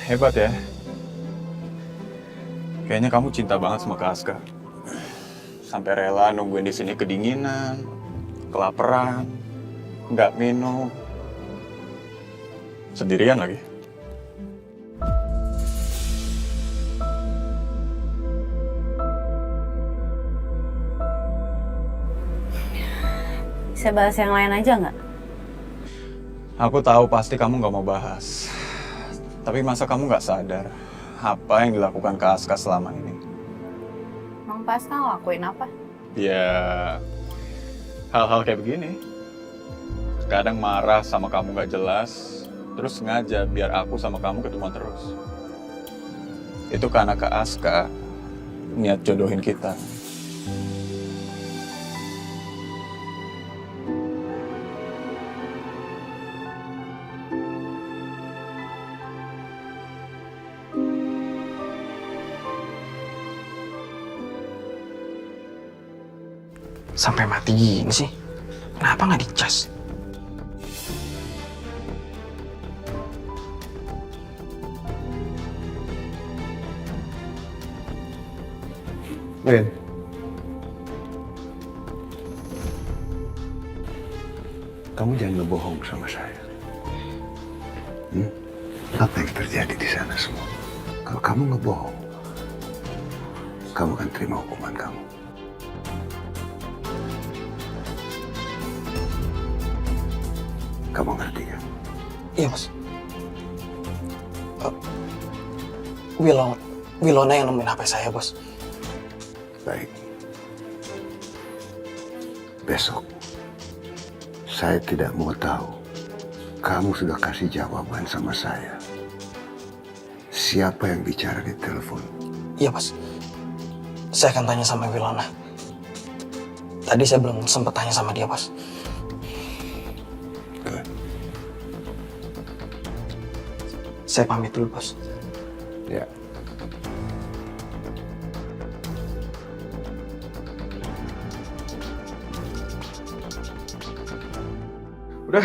Hebat ya. Kayaknya kamu cinta banget sama Kak Aska. Sampai rela nungguin di sini kedinginan, kelaparan, nggak minum, sendirian lagi. Bisa bahas yang lain aja nggak? Aku tahu pasti kamu nggak mau bahas. Tapi masa kamu nggak sadar apa yang dilakukan Kak Aska selama ini? Emang pas kan ngelakuin apa? Ya, hal-hal kayak begini. Kadang marah sama kamu nggak jelas, terus sengaja biar aku sama kamu ketemuan terus. Itu karena Kak Aska niat jodohin kita. Sampai mati gini sih. Kenapa nggak dicas? Win, kamu jangan ngebohong sama saya. Apa yang terjadi di sana semua? Kalau kamu ngebohong, kamu akan terima hukuman kamu. Kamu ngerti kan? Iya, Bos. Wilona yang nemuin HP saya, Bos. Baik. Besok, saya tidak mau tahu. Kamu sudah kasih jawaban sama saya. Siapa yang bicara di telepon? Iya, Bos. Saya akan tanya sama Wilona. Tadi saya belum sempat tanya sama dia, Bos. Good. Saya pamit dulu, Bos. Ya. Udah,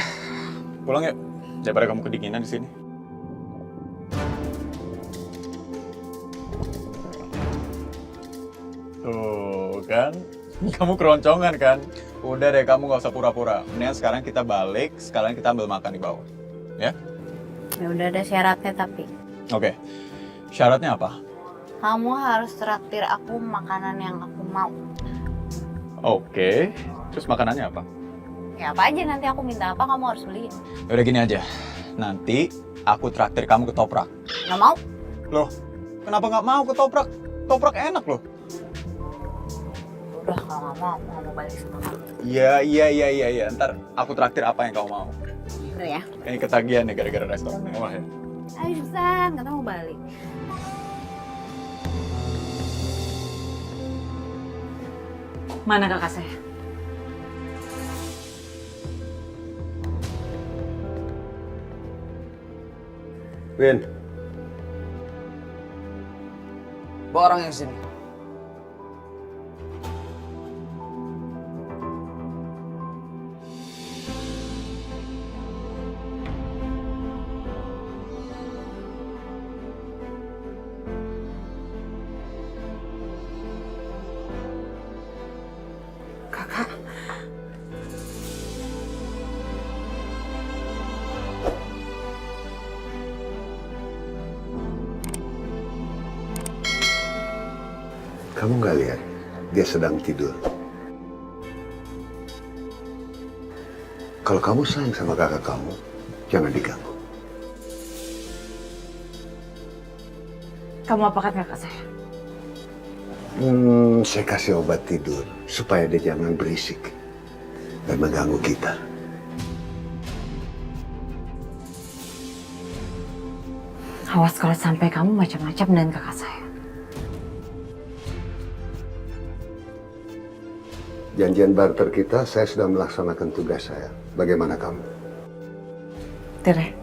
pulang yuk. Daripada kamu kedinginan di sini. Tuh kan, kamu keroncongan kan? Udah deh, kamu nggak usah pura-pura. Mendingan sekarang kita balik, sekarang kita ambil makan di bawah. Ya? Ya udah ada syaratnya tapi. Oke. Syaratnya apa? Kamu harus traktir aku makanan yang aku mau. Oke. Terus makanannya apa? Ya apa aja nanti aku minta apa kamu harus beliin. Udah gini aja. Nanti aku traktir kamu ketoprak. Nggak mau? Loh, kenapa nggak mau ketoprak? Toprak enak loh. Udah kalau nggak mau, aku nggak mau balik sama kamu. Iya. Ntar aku traktir apa yang kamu mau. Udah ya? Ini ketagihan nih gara-gara restoran mewah ya. Ayo cepetan, katanya mau balik. Mana kakak saya? Win, Bawa orang yang sini. Kakak. kamu nggak lihat dia sedang tidur. Kalau kamu sayang sama kakak kamu, jangan diganggu. Kamu apakan kakak saya? Saya kasih obat tidur supaya dia jangan berisik dan mengganggu kita. Awas kalau sampai kamu macam-macam dengan kakak saya. Janjian barter kita, saya sudah melaksanakan tugas saya. Bagaimana kamu? Tere.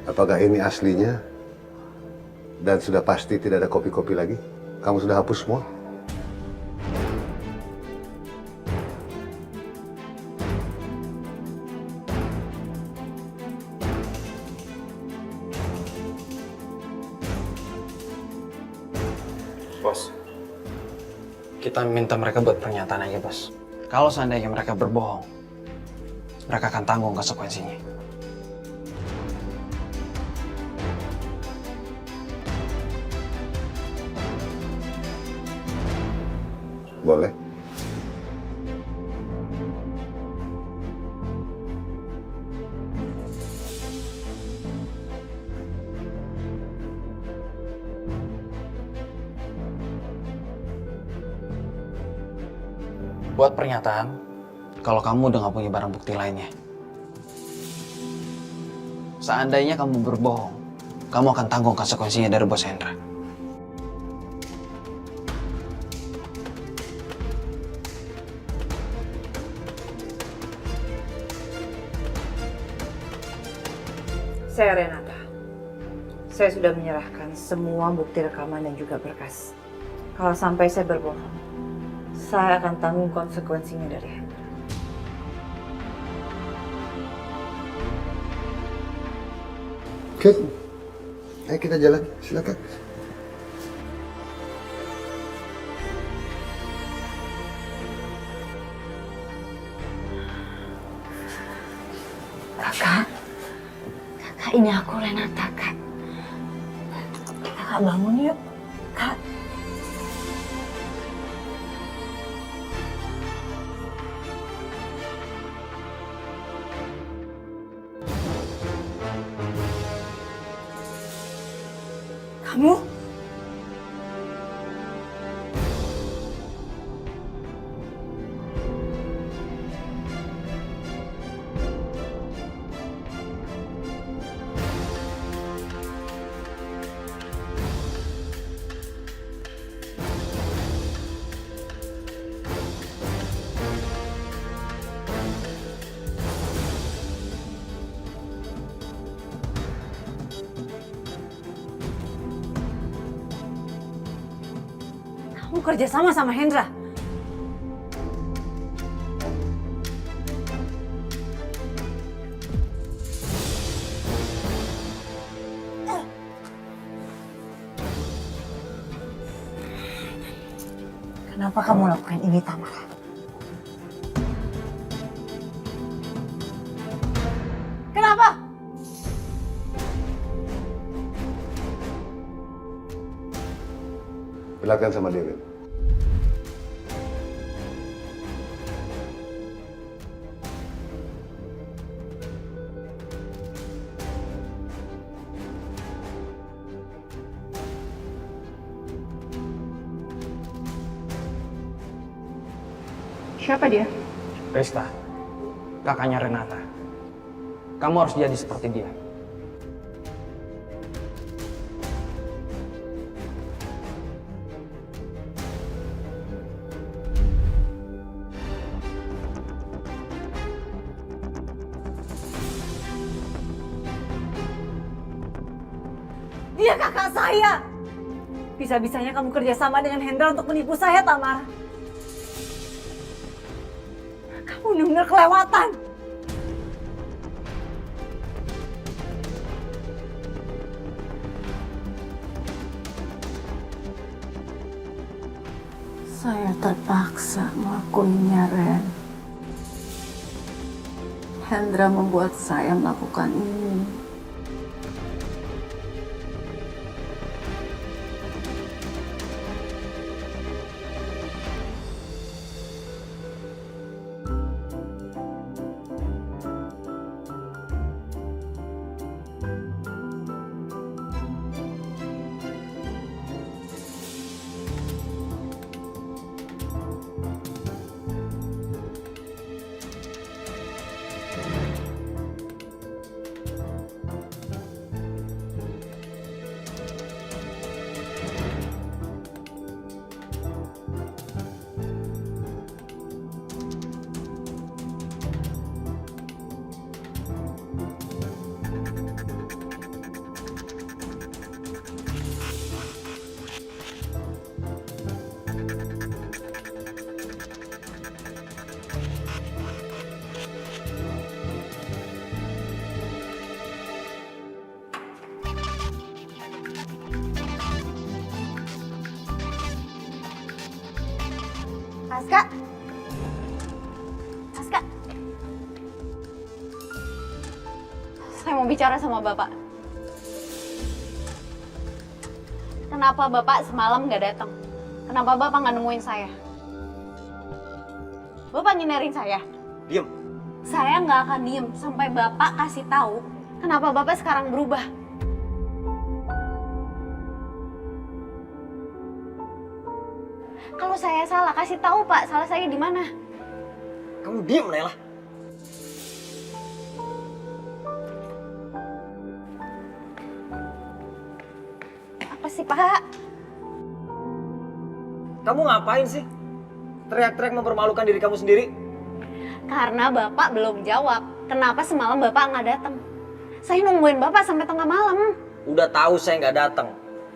Apakah ini aslinya? Dan sudah pasti tidak ada kopi-kopi lagi? Kamu sudah hapus semua? Bos, kita minta mereka buat pernyataan aja, Bos. Kalau seandainya mereka berbohong, mereka akan tanggung konsekuensinya. Boleh. Buat pernyataan, kalau kamu udah gak punya barang bukti lainnya. Seandainya kamu berbohong, kamu akan tanggung konsekuensinya dari Bos Hendra. Saya Renata. Saya sudah menyerahkan semua bukti rekaman dan juga berkas. Kalau sampai saya berbohong, saya akan tanggung konsekuensinya dari Hendra. Oke. Ayo kita jalan. Silakan. Kakak, ini aku Renata, Kak. Kakak bangun yuk, Kak. Kamu? Kamu kerja sama Hendra? Kenapa kamu lakukan ini, Tamara? Kenapa? Silakan sama dia, Ben. Siapa dia? Rista, kakaknya Renata. Kamu harus jadi seperti dia. Dia kakak saya. Bisa-bisanya kamu kerjasama dengan Hendra untuk menipu saya, Tamara. Kamu benar-benar kelewatan. Saya terpaksa melakukannya, Ren. Hendra membuat saya melakukan ini. Aska. Aska. Saya mau bicara sama Bapak. Kenapa Bapak semalam nggak datang? Kenapa Bapak nggak nemuin saya? Bapak ngindarin saya? Diem. Saya nggak akan diem sampai Bapak kasih tahu kenapa Bapak sekarang berubah. Kalau saya salah, kasih tahu Pak, salah saya di mana? Kamu diem, Nela. Apa sih Pak? Kamu ngapain sih? Teriak-teriak mempermalukan diri kamu sendiri? Karena Bapak belum jawab. Kenapa semalam Bapak nggak datang? Saya nungguin Bapak sampai tengah malam. Udah tahu saya nggak datang.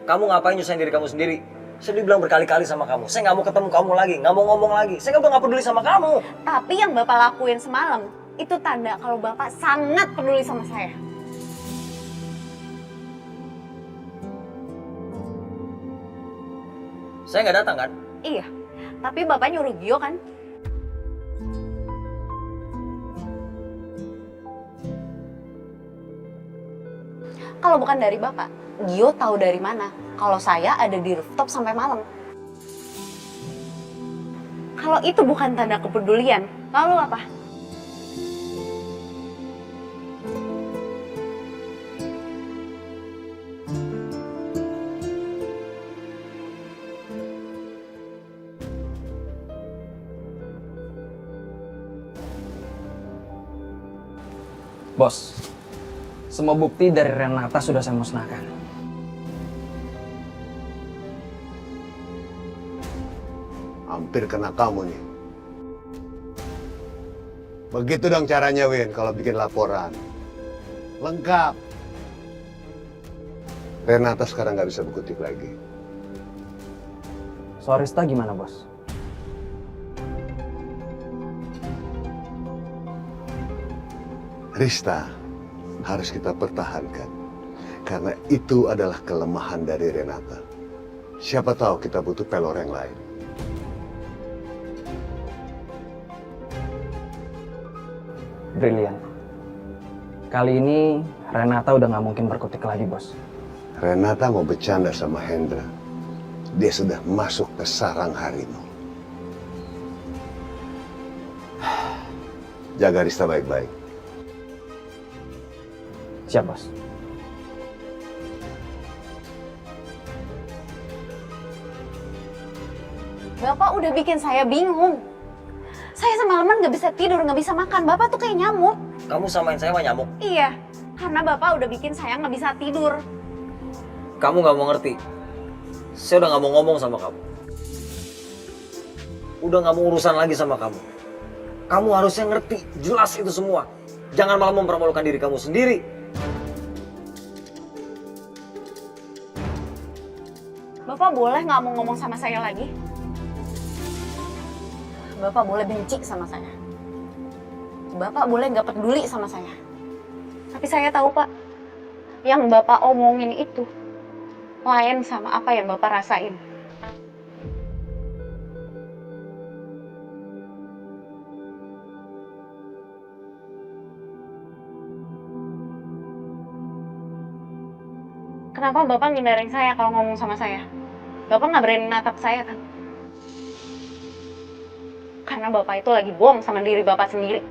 Kamu ngapain nyusahin diri kamu sendiri? Saya udah bilang berkali-kali sama kamu. Saya nggak mau ketemu kamu lagi, nggak mau ngomong lagi. Saya udah nggak peduli sama kamu. Tapi yang Bapak lakuin semalam, itu tanda kalau Bapak sangat peduli sama saya. Saya nggak datang kan? Iya, tapi Bapak nyuruh Gio kan? Kalau bukan dari Bapak, Gio tahu dari mana kalau saya ada di rooftop sampai malam. Kalau itu bukan tanda kepedulian, lalu apa? Bos, semua bukti dari Renata sudah saya musnahkan. Hampir kena kamu nih. Begitu dong caranya, Win, kalau bikin laporan. Lengkap. Renata sekarang nggak bisa berkutik lagi. Soal Rista gimana, Bos? Rista harus kita pertahankan. Karena itu adalah kelemahan dari Renata. Siapa tahu kita butuh pelor yang lain. Brilian. Kali ini Renata udah nggak mungkin berkutik lagi, Bos. Renata mau bercanda sama Hendra. Dia sudah masuk ke sarang harimau. Jaga Rista baik-baik. Siap, Bos. Bapak udah bikin saya bingung. Saya semalaman nggak bisa tidur, nggak bisa makan. Bapak tuh kayak nyamuk. Kamu samain saya sama nyamuk. Iya, karena Bapak udah bikin saya nggak bisa tidur. Kamu nggak mau ngerti. Saya udah nggak mau ngomong sama kamu. Udah nggak mau urusan lagi sama kamu. Kamu harusnya ngerti, jelas itu semua. Jangan malah mempermalukan diri kamu sendiri. Bapak boleh nggak mau ngomong sama saya lagi? Bapak boleh benci sama saya. Bapak boleh nggak peduli sama saya. Tapi saya tahu, Pak, yang Bapak omongin itu lain sama apa yang Bapak rasain. Kenapa Bapak ngindarin saya kalau ngomong sama saya? Bapak nggak berani natap saya kan? Karena Bapak itu lagi bohong sama diri Bapak sendiri.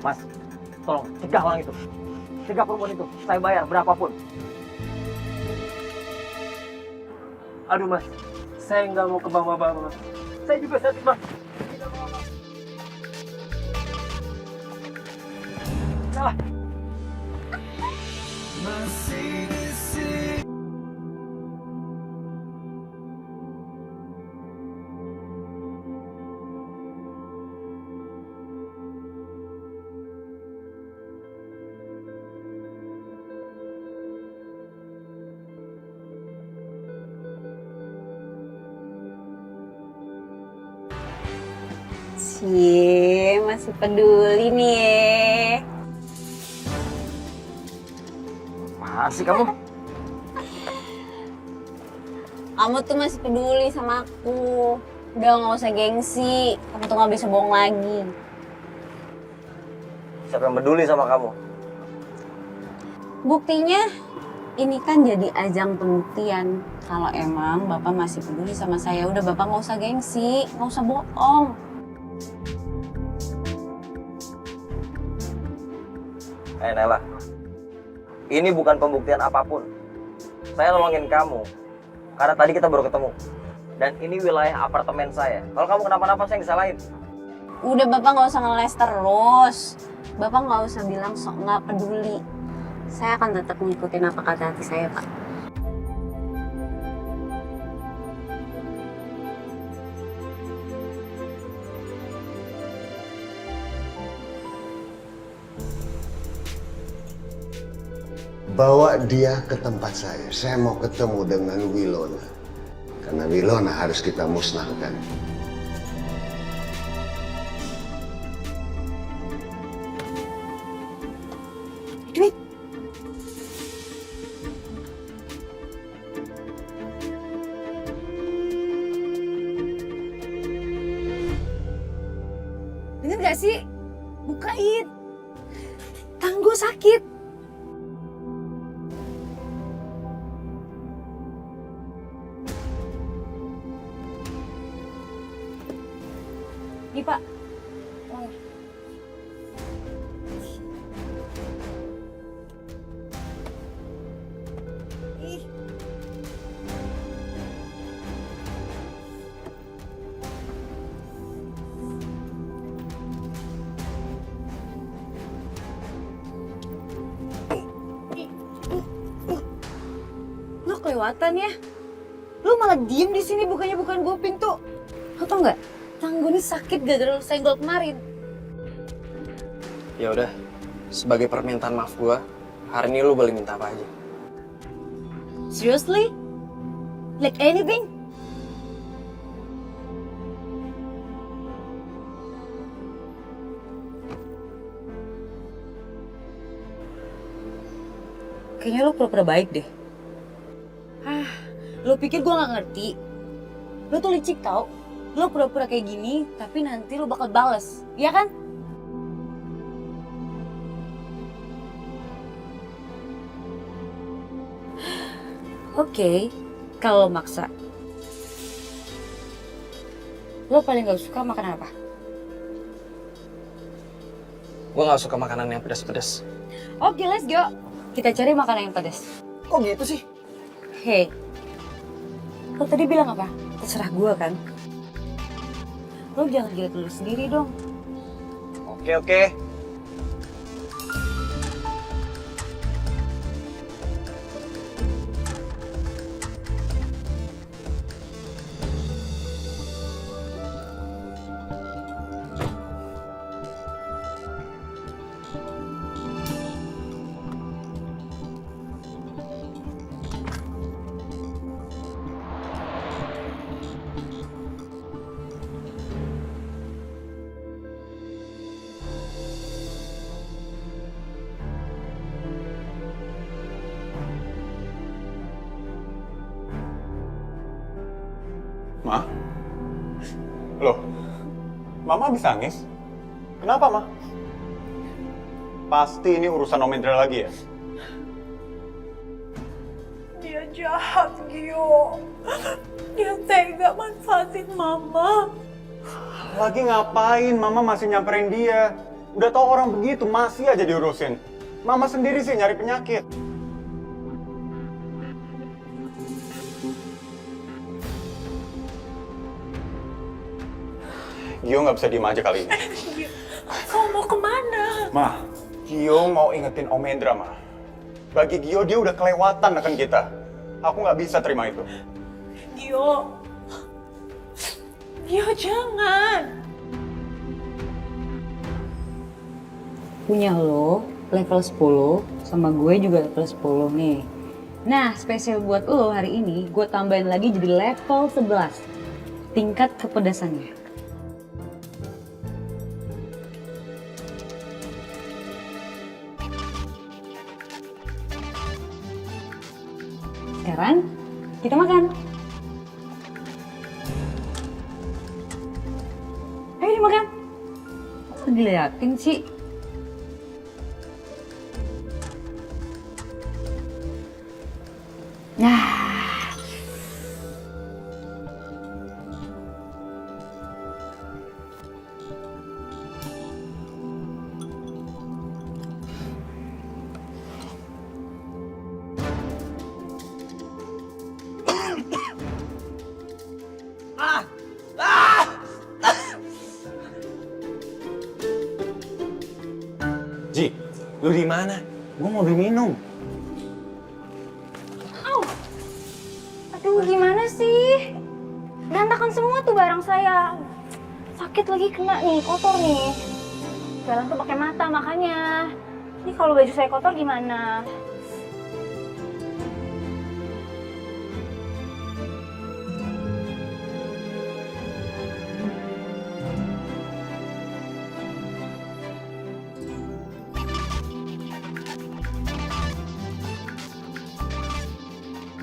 Mas, tolong cegah orang itu. Cegah perempuan itu. Saya bayar berapapun. Aduh mas, saya nggak mau ke bapak-bapak mas. Saya juga sakit mas. Ah. Cie, masih peduli nih. Apaan sih kamu? Kamu tuh masih peduli sama aku. Udah nggak usah gengsi. Kamu tuh nggak bisa bohong lagi. Siapa yang peduli sama kamu? Buktinya, ini kan jadi ajang pembuktian. Kalau emang Bapak masih peduli sama saya, udah Bapak nggak usah gengsi, nggak usah bohong. Nela, ini bukan pembuktian apapun. Saya nolongin kamu karena tadi kita baru ketemu. Dan ini wilayah apartemen saya. Kalau kamu kenapa-napa saya yang disalahin. Udah Bapak nggak usah ngeles terus. Bapak nggak usah bilang sok nggak peduli. Saya akan tetap ngikutin apa kata hati saya, Pak. Bawa dia ke tempat saya. Saya mau ketemu dengan Wilona. Karena Wilona harus kita musnahkan. Duit. Dengar gak sih? Bukain. Tangan gue sakit. Nih Pak. Ih. Lo kelewatan ya. Lo malah diem di sini bukannya bukan gue pintu. Lo tau nggak? Tangan gue ini sakit gara-gara lo senggol kemarin. Ya udah, sebagai permintaan maaf gua, hari ini lu boleh minta apa aja. Seriously? Like anything? Kayaknya lo pura-pura baik deh. Lo pikir gue gak ngerti? Lo tuh licik tau. Lo pura-pura kayak gini, tapi nanti lo bakal bales. Iya kan? Oke, kalau lo maksa. Lo paling gak suka makan apa? Gua nggak suka makanan yang pedas-pedas. Oke, let's go. Kita cari makanan yang pedas. Kok gitu sih? Hey, lo tadi bilang apa? Terserah gue kan? Lo jangan gila dulu sendiri dong. Oke. Ma? Loh, Mama habis nangis? Kenapa, Ma? Pasti ini urusan Om Indra lagi ya? Dia jahat, Gio. Dia tega manfaatin Mama. Lagi ngapain Mama masih nyamperin dia? Udah tau orang begitu, masih aja diurusin. Mama sendiri sih nyari penyakit. Gio nggak bisa diem aja kali ini. Kau mau kemana? Ma, Gio mau ingetin Om Hendra, Ma. Bagi Gio, dia udah kelewatan akan kita. Aku nggak bisa terima itu. Gio. Gio, jangan. Punya lo level 10, sama gue juga level 10 nih. Nah, spesial buat lo hari ini, gue tambahin lagi jadi level 11. Tingkat kepedasannya. Sekarang, kita makan. Ayo dimakan. Kok diliatin sih? Nah, Ji, lu di mana? Gue mau beli minum. Aduh, gimana sih? Berantakan semua tuh barang saya. Sakit lagi kena nih, kotor nih. Jalan tuh pakai mata makanya. Ini kalau baju saya kotor gimana?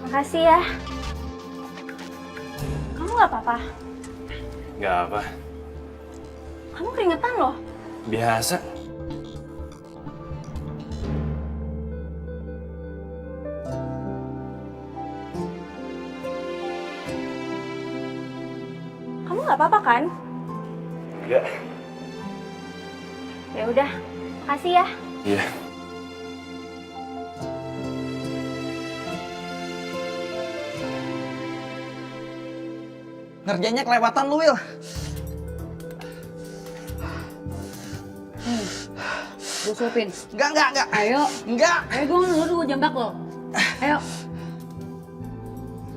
Makasih ya. Kamu nggak apa-apa? Nggak apa. Kamu keringetan loh. Biasa. Kamu nggak apa-apa kan? Enggak. Ya udah, makasih ya. Iya. Ngerjainnya kelewatan lu, Will. gue suapin. Enggak. Ayo, Enggak. ayo gue ngelur gue jambak lo. Ayo.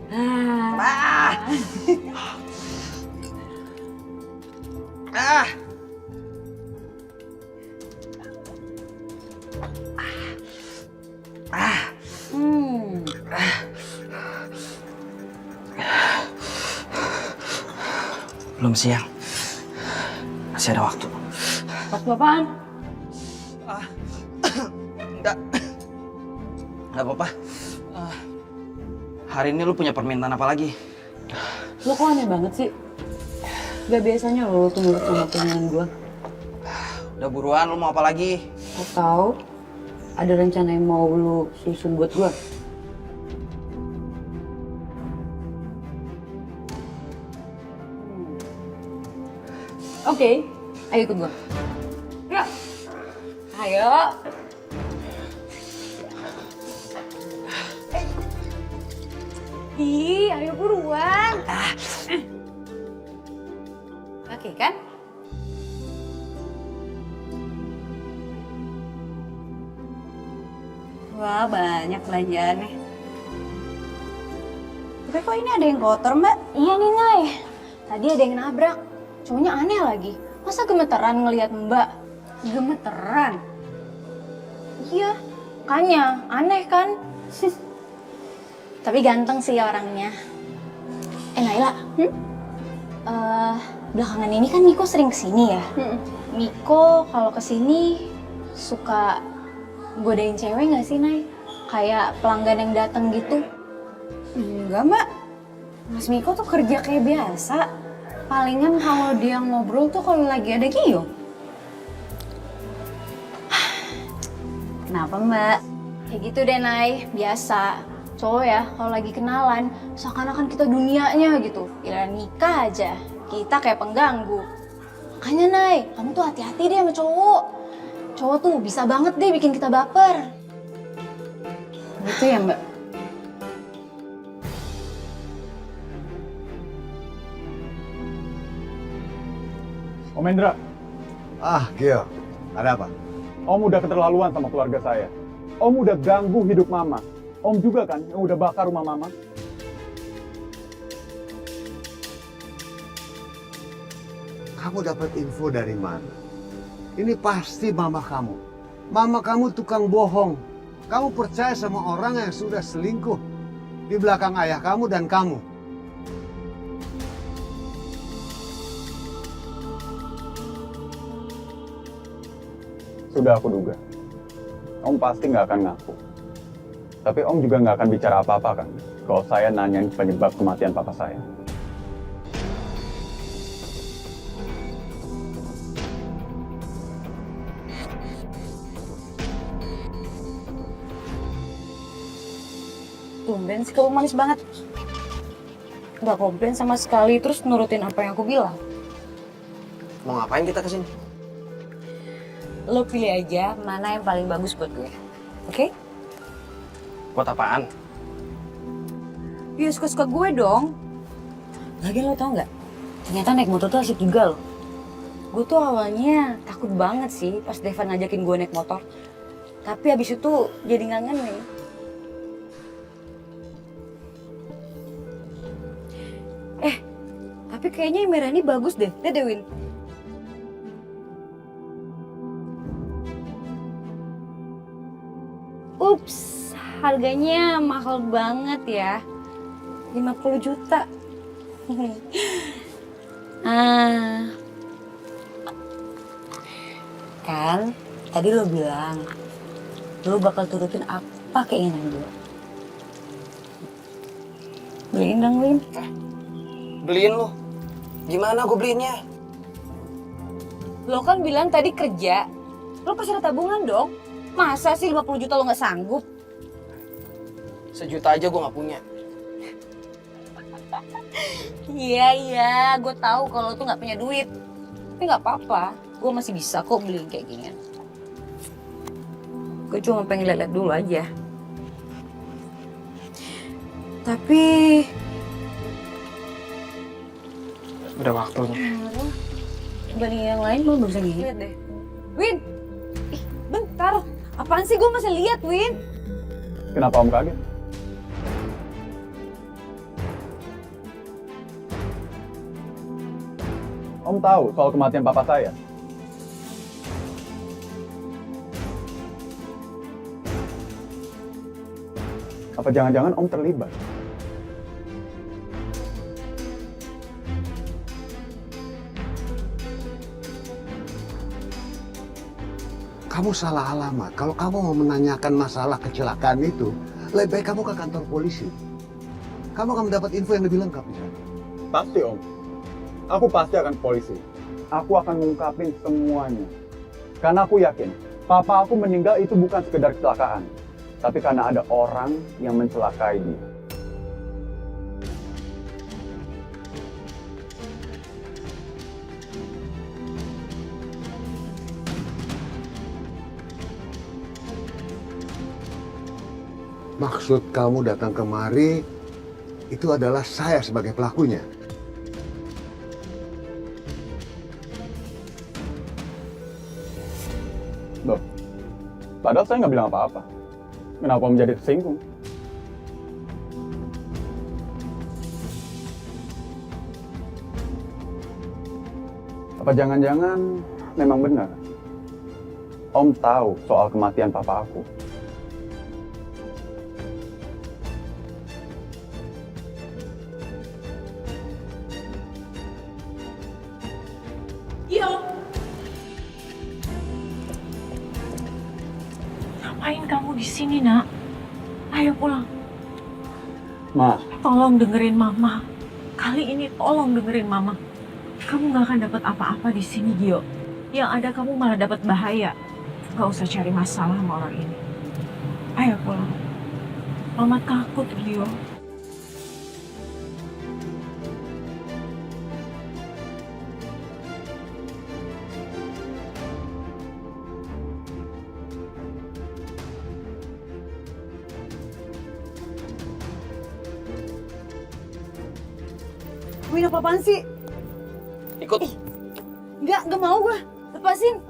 Ah. Ah. Hmm. Belum siang. Masih ada waktu. Waktu apaan? Nggak apa-apa. Hari ini lu punya permintaan apa lagi? Lo kok aneh banget sih? Gak biasanya lo tuh nurut sama keinginan gue. Udah buruan, lu mau apa lagi? Atau ada rencana yang mau lu susun buat gue? Oke, ayo ikut gue. Yuk. Ayo. Ih, ayo buruan. Oke kan? Wah, banyak belanjaannya. Tapi kok ini ada yang kotor, Mbak? Iya nih, Nay. Tadi ada yang nabrak. Cowoknya aneh lagi. Masa gemeteran ngelihat Mbak? Gemeteran. Iya, makanya aneh kan? Tapi ganteng sih orangnya. Naila, belakangan ini kan Miko sering kesini ya? Miko kalau kesini suka godain cewek nggak sih, Nay? Kayak pelanggan yang datang gitu. Enggak, Mbak. Mas Miko tuh kerja kayak biasa. Palingan kalau dia ngobrol tuh kalau lagi ada Gio. Kenapa, Mbak? Kayak gitu deh, Nay. Biasa. Cowok ya, kalau lagi kenalan, seakan-akan kita dunianya gitu. Giliran nikah aja, kita kayak pengganggu. Makanya, Nay, kamu tuh hati-hati deh sama cowok. Cowok tuh bisa banget deh bikin kita baper. Gitu ya Mbak? Om Hendra, Ah, Gio, ada apa? Om udah keterlaluan sama keluarga saya. Om udah ganggu hidup Mama. Om juga kan yang udah bakar rumah Mama. Kamu dapat info dari mana? Ini pasti mama kamu. Mama kamu tukang bohong. Kamu percaya sama orang yang sudah selingkuh di belakang ayah kamu dan kamu. Sudah aku duga. Om pasti nggak akan ngaku. Tapi Om juga nggak akan bicara apa-apa kan kalau saya nanyain penyebab kematian papa saya. Tumben sih kamu manis banget. Gak komplain sama sekali, terus nurutin apa yang aku bilang. Mau ngapain kita kesini? Lo pilih aja mana yang paling bagus buat gue. Oke? Buat apaan? Ya suka-suka gue dong. Lagian lo tau nggak? Ternyata naik motor tuh asik juga loh. Gue tuh awalnya takut banget sih pas Devan ngajakin gue naik motor. Tapi habis itu jadi ngangen nih. Tapi kayaknya yang merah ini bagus deh. Lihat deh, Win. Ups, harganya mahal banget ya. 50 juta. Kan, tadi lo bilang, lo bakal turutin apa keinginan gue. Beliin dong, Win. Beliin lo. Gimana gue beliinnya? Lo kan bilang tadi kerja, lo pasti ada tabungan dong. Masa sih 50 juta lo nggak sanggup? Sejuta aja gue nggak punya. Iya, gue tahu kalau lo tuh nggak punya duit. Tapi nggak apa-apa, gue masih bisa kok beliin kayak ginian. Gue cuma pengen lihat dulu aja. Tapi Udah waktunya. dibanding yang lain lo belum bisa lihat deh. Win, ih bentar, apaan sih gue masih lihat Win? Kenapa Om kaget? Om tahu soal kematian papa saya? Apa jangan-jangan Om terlibat? Kamu salah alamat. Kalau kamu mau menanyakan masalah kecelakaan itu, lebih baik kamu ke kantor polisi. Kamu akan mendapat info yang lebih lengkap di sana. Pasti Om. Aku pasti akan ke polisi. Aku akan mengungkapin semuanya. Karena aku yakin, papa aku meninggal itu bukan sekedar kecelakaan. Tapi karena ada orang yang mencelakai dia. Maksud kamu datang kemari, itu adalah saya sebagai pelakunya. Loh, padahal saya nggak bilang apa-apa. Kenapa Om jadi tersinggung? Apa jangan-jangan memang benar? Om tahu soal kematian papa aku. Yo. Ngapain kamu di sini, Nak? Ayo pulang. Ma, Tolong dengerin Mama. Kali ini tolong dengerin Mama. Kamu gak akan dapat apa-apa di sini, Gio. Yang ada kamu malah dapat bahaya. Gak usah cari masalah sama orang ini. Ayo pulang. Mama takut, Gio. Win, apa-apaan sih? Ikut. Nggak mau gue. Lepasin.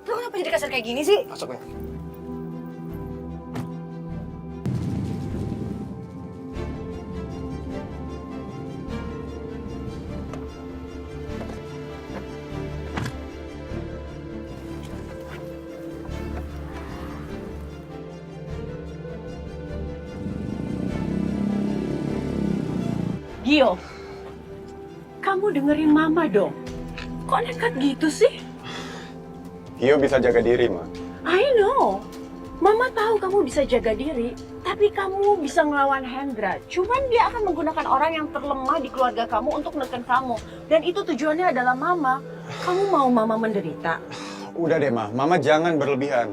Lo kenapa jadi kasar kayak gini sih? Masuk, Win. Gio, kamu dengerin mama dong. Kok nekat gitu sih? Gio bisa jaga diri, Ma. I know. Mama tahu kamu bisa jaga diri, tapi kamu bisa ngelawan Hendra. Cuman dia akan menggunakan orang yang terlemah di keluarga kamu untuk menekan kamu. Dan itu tujuannya adalah mama. Kamu mau mama menderita? Udah deh, Ma. Mama jangan berlebihan.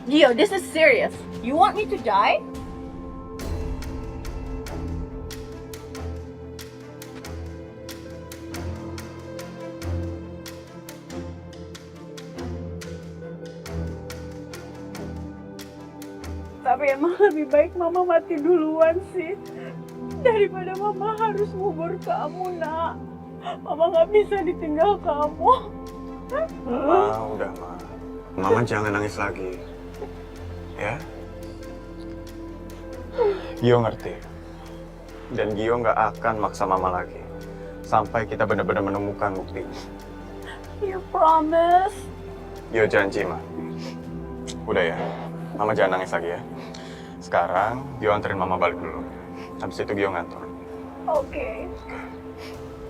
Gio, this is serious. You want me to die? Tapi emang lebih baik mama mati duluan sih. Daripada mama harus ngubur kamu, nak. Mama nggak bisa ditinggal kamu. Ma, udah, Ma. Mama jangan nangis lagi. Ya? Gio ngerti. Dan Gio nggak akan maksa Mama lagi. Sampai kita benar-benar menemukan bukti. You promise? Gio janji, Ma. Udah ya. Mama jangan nangis lagi ya. Sekarang Gio anterin Mama balik dulu. Habis itu Gio ngantor. Oke.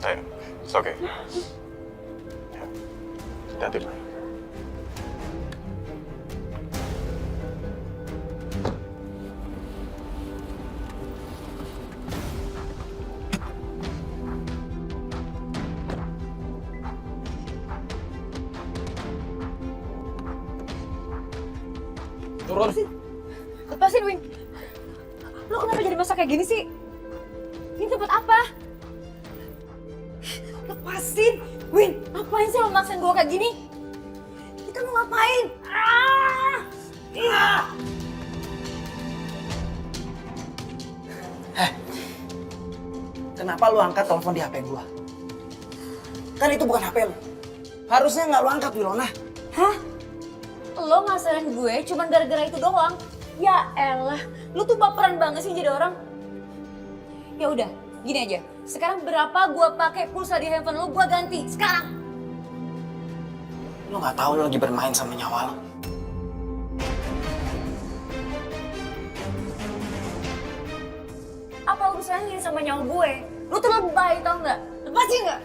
Ayo, it's okay. Ya. Hati-hati, Ma. Turun. Lepasin, Win. Lo kenapa jadi masak kayak gini sih? Ini tempat apa? Lepasin! Win, ngapain sih lo maksain gue kayak gini? Kita mau ngapain? Kenapa lu angkat telepon di HP gua? Kan itu bukan HP lu. Harusnya nggak lu angkat, Wilona. Hah? Lo ngasarin gue cuman gara-gara itu doang? Ya elah, lu tuh baperan banget sih jadi orang. Ya udah, gini aja. Sekarang berapa gue pakai pulsa di handphone lo, gue ganti sekarang. Lu nggak tahu lu lagi bermain sama nyawa lo. Apa urusannya ini sama nyawa gue? Lu tuh lebay tau nggak? Lepasin nggak?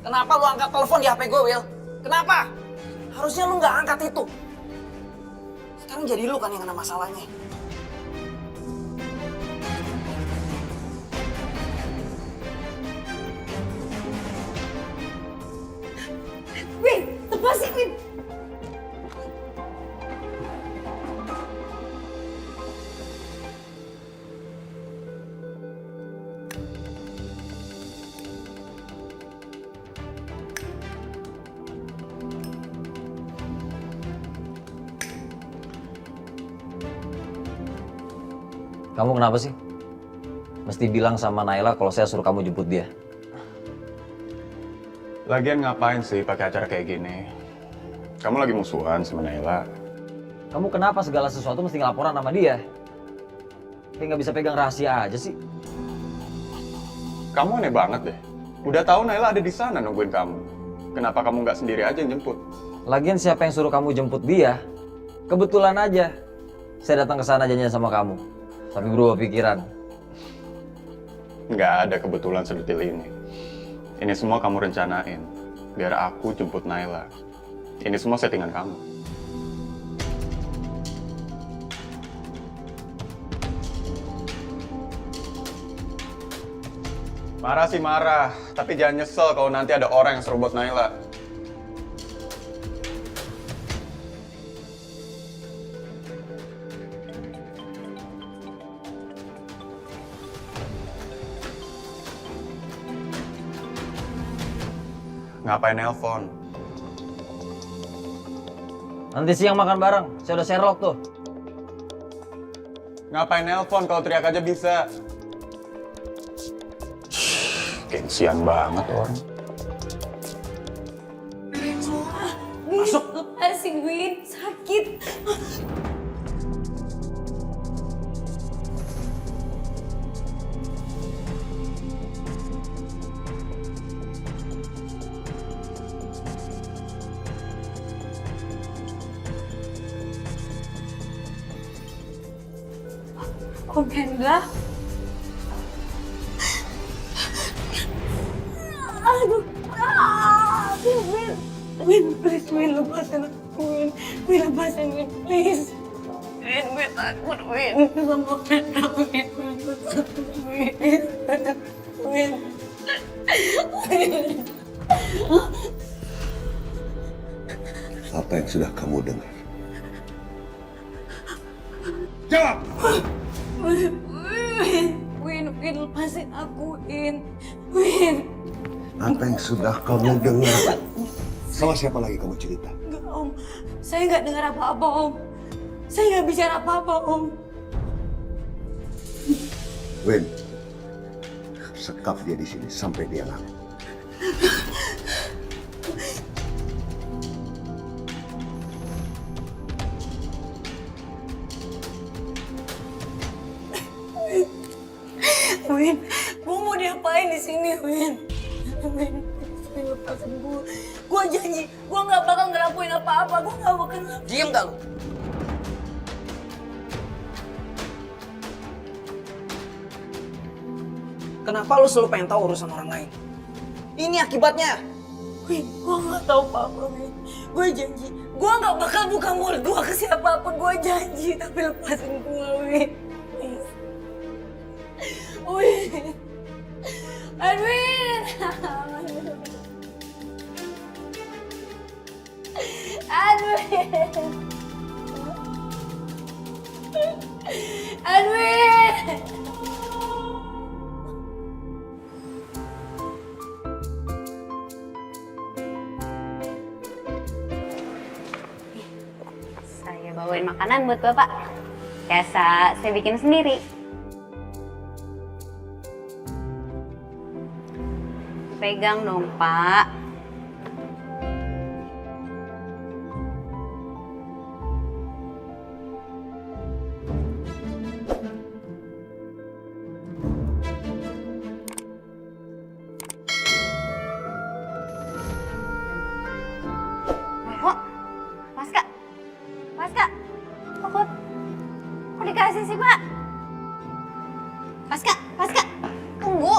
Kenapa lu angkat telepon di HP gue, Will? Kenapa? Harusnya lu nggak angkat itu. Sekarang jadi lu kan yang kena masalahnya. Win, lepasin Win. Kamu kenapa sih? Mesti bilang sama Naila kalau saya suruh kamu jemput dia. Lagian ngapain sih pakai acara kayak gini? Kamu lagi musuhan sama Naila. Kamu kenapa segala sesuatu mesti ngelaporan sama dia? Kayak nggak bisa pegang rahasia aja sih. Kamu aneh banget deh. Udah tahu Naila ada di sana nungguin kamu. Kenapa kamu nggak sendiri aja yang jemput? Lagian siapa yang suruh kamu jemput dia? Kebetulan aja. Saya datang ke sana janjian sama kamu. Tapi berubah pikiran. Nggak ada kebetulan sedetil ini. Ini semua kamu rencanain. Biar aku jemput Naila. Ini semua settingan kamu. Marah sih marah. Tapi jangan nyesel kalau nanti ada orang yang seru buat Naila. Ngapain nelpon? Nanti siang makan bareng. Saya udah Sherlock tuh. Ngapain nelpon kalau teriak aja bisa? Gengsian banget orang. Masuk. Lepasin, Win. Sakit. Om Hendra. Aduh. Win. Win, please, Win, lepasin aku, Win. Win, lepasin, Win, please. Win, gue takut, Win. Sama Hendra, Win. Gue takut, Win. Win. Win. Apa yang sudah kamu dengar? Jawab! Win, lepasin aku, Win. Win. Apa yang sudah kamu dengar? Sama siapa lagi kamu cerita? Enggak, Om. Saya nggak dengar apa-apa, Om. Saya nggak bicara apa-apa, Om. Win, sekap dia di sini sampai dia ngaku. Win, gue mau diapain di sini, Win? Win, lepasin gue. Gue janji, gue nggak bakal ngelakuin apa-apa. Gue nggak bakal ngelakuin. Diem gak lu? Kenapa lu selalu pengen tahu urusan orang lain? Ini akibatnya. Win, gue nggak tahu apa-apa, Win. Gue janji, gue nggak bakal buka mulut gue ke siapapun. Gue janji, tapi lepasin gue, Win. Please. Win. Edwin. Edwin. Edwin. Saya bawain makanan buat Bapak. Biasa saya bikin sendiri. Pegang dong, Pak. Kok? Paska? Paska? Kok dikasih sih, Pak? Paska? Paska? Tunggu.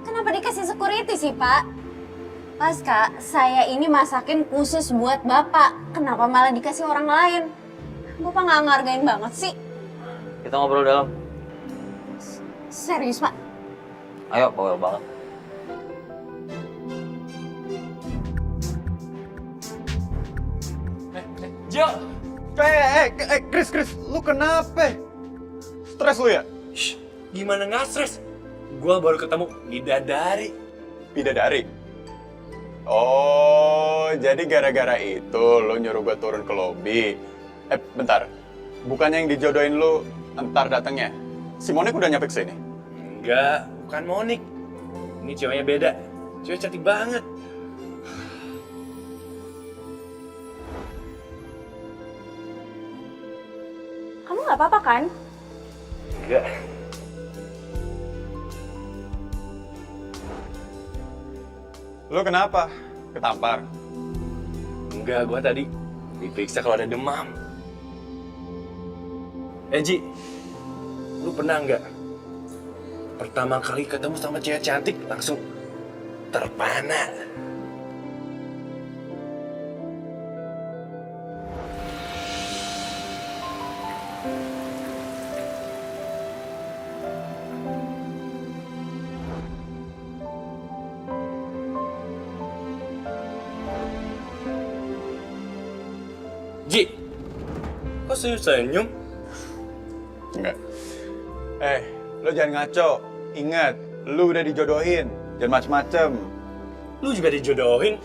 Kenapa dikasih security sih, Pak? Paska, saya ini masakin khusus buat Bapak. Kenapa malah dikasih orang lain? Bapak nggak ngargain banget sih. Kita ngobrol dalam. Serius, Pak? Ayo, bawel banget. Jo! Chris, lu kenapa? Stres lu ya? Shh, gimana nggak stres? Gua baru ketemu bidadari. Bidadari? Oh, jadi gara-gara itu lo nyuruh gue turun ke lobi. Bentar. Bukannya yang dijodohin lu ntar datangnya? Si Monik udah nyampe kesini? Enggak, bukan Monik. Ini ceweknya beda. Cewek cantik banget. Kamu nggak apa-apa kan? Enggak. Lu kenapa? Ketampar? Enggak, gua tadi diperiksa kalau ada demam. Ji, lu pernah nggak pertama kali ketemu sama cewek cantik langsung terpana? Ji, kok senyum? Enggak. Lo jangan ngaco. Ingat, lu udah dijodohin. Jangan macem-macem. Lu juga dijodohin?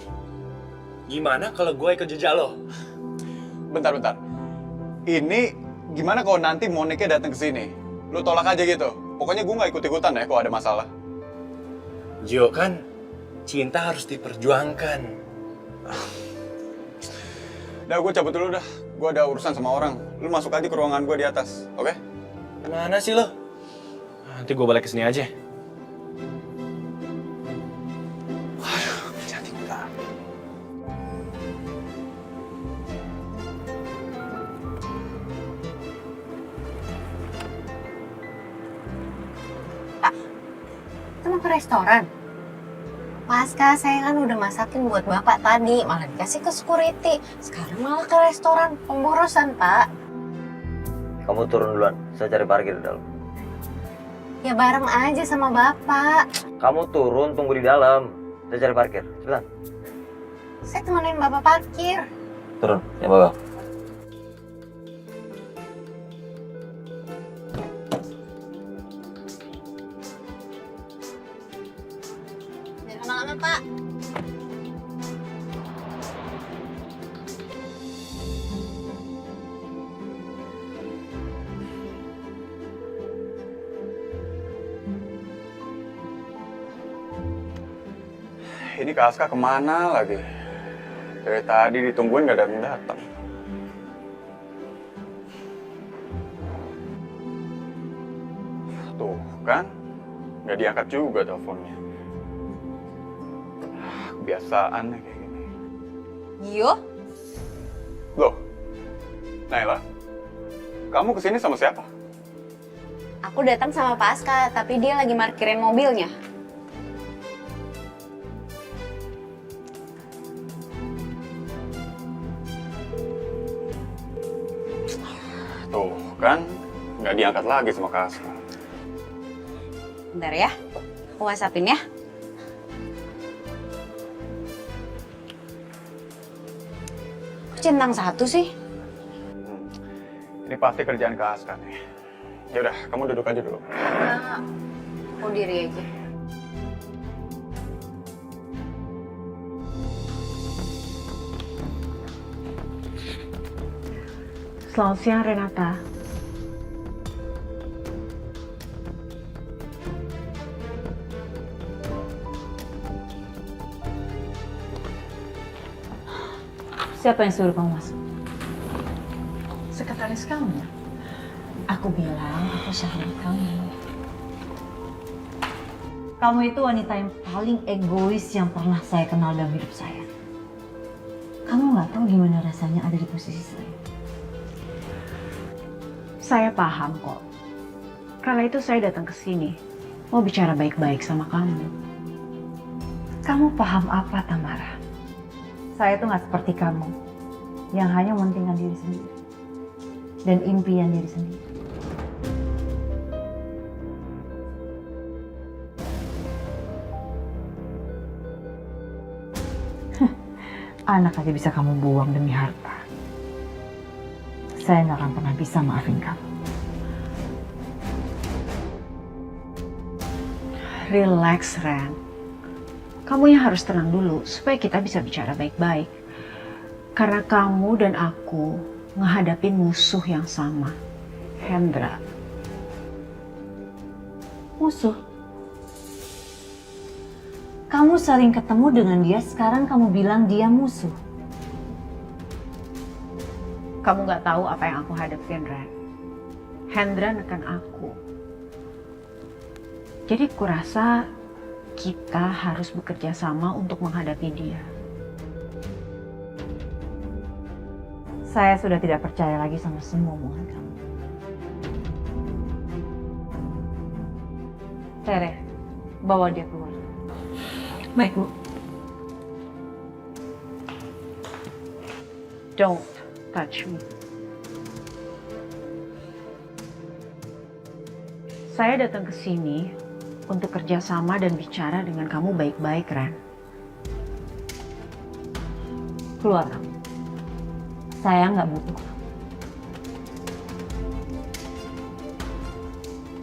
Gimana kalau gue ikut jejak lo? Bentar. Ini Gimana kalau nanti Moniknya datang ke sini? Lu tolak aja gitu. Pokoknya gue nggak ikut-ikutan ya kalau ada masalah. Gio, kan cinta harus diperjuangkan. Udah, gue cabut dulu dah. Gue ada urusan sama orang. Lu masuk aja ke ruangan gue di atas, oke? Kemana sih lo? Nanti gue balik ke sini aja. Aduh, cantik banget. Kita mau ke restoran. Pasca, saya kan udah masakin buat bapak tadi, malah dikasih ke security. Sekarang malah ke restoran, pemborosan, Pak. Kamu turun duluan, saya cari parkir di dalam. Ya bareng aja sama bapak. Kamu turun, tunggu di dalam. Saya cari parkir, cepetan. Saya temenin bapak parkir. Turun, ya bapak. Jangan lama-lama, Pak. Ini Kak Aska kemana lagi? Dari tadi ditungguin gak datang-datang. Tuh kan, gak diangkat juga teleponnya. Kebiasaan kayak gini. Gio? Loh, Naila, kamu kesini sama siapa? Aku datang sama Pasca, tapi dia lagi parkirin mobilnya. Tuh kan, nggak diangkat lagi sama Kak Aska. Bentar ya, aku whatsappin ya. Kok centang satu sih? Ini pasti kerjaan Kak Aska nih. Ya udah, kamu duduk aja dulu. Enggak, aku diri aja. Selamat siang, Renata. Siapa yang suruh kamu masuk? Sekretaris kamu. Aku bilang aku sahabat kamu. Kamu itu wanita yang paling egois yang pernah saya kenal dalam hidup saya. Kamu nggak tahu gimana rasanya ada di posisi saya. Saya paham kok. Karena itu saya datang ke sini. Mau bicara baik-baik sama kamu. Kamu paham apa, Tamara? Saya tuh nggak seperti kamu, yang hanya mementingkan diri sendiri dan impian diri sendiri. Anak aja bisa kamu buang demi harta. Saya nggak akan pernah bisa maafin kamu. Relax, Ren. Kamu yang harus tenang dulu supaya kita bisa bicara baik-baik. Karena kamu dan aku ngehadapin musuh yang sama, Hendra. Musuh? Kamu sering ketemu dengan dia, sekarang kamu bilang dia musuh. Kamu nggak tahu apa yang aku hadapin, Ren. Hendra neken aku. Jadi kurasa kita harus bekerja sama untuk menghadapi dia. Saya sudah tidak percaya lagi sama semua omongan kamu. Tere, bawa dia keluar. Baik, Bu. Don't touch me. Saya datang ke sini untuk kerjasama dan bicara dengan kamu baik-baik, Ren. Keluar kamu. Saya nggak butuh.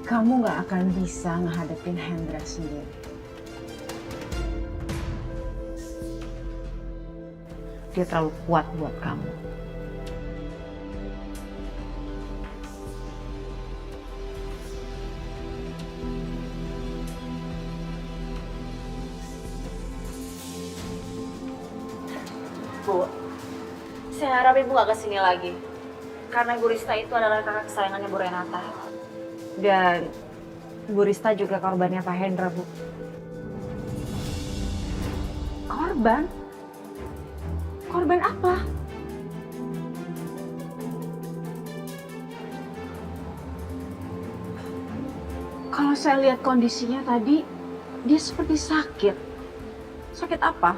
Kamu nggak akan bisa ngehadapin Hendra sendiri. Dia terlalu kuat buat kamu. berharap ibu gak kesini lagi. Karena Bu Rista itu adalah kakak kesayangannya Bu Renata. Dan Bu Rista juga korbannya Pak Hendra, Bu. Korban? Korban apa? Kalau saya lihat kondisinya tadi, dia seperti sakit. Sakit apa?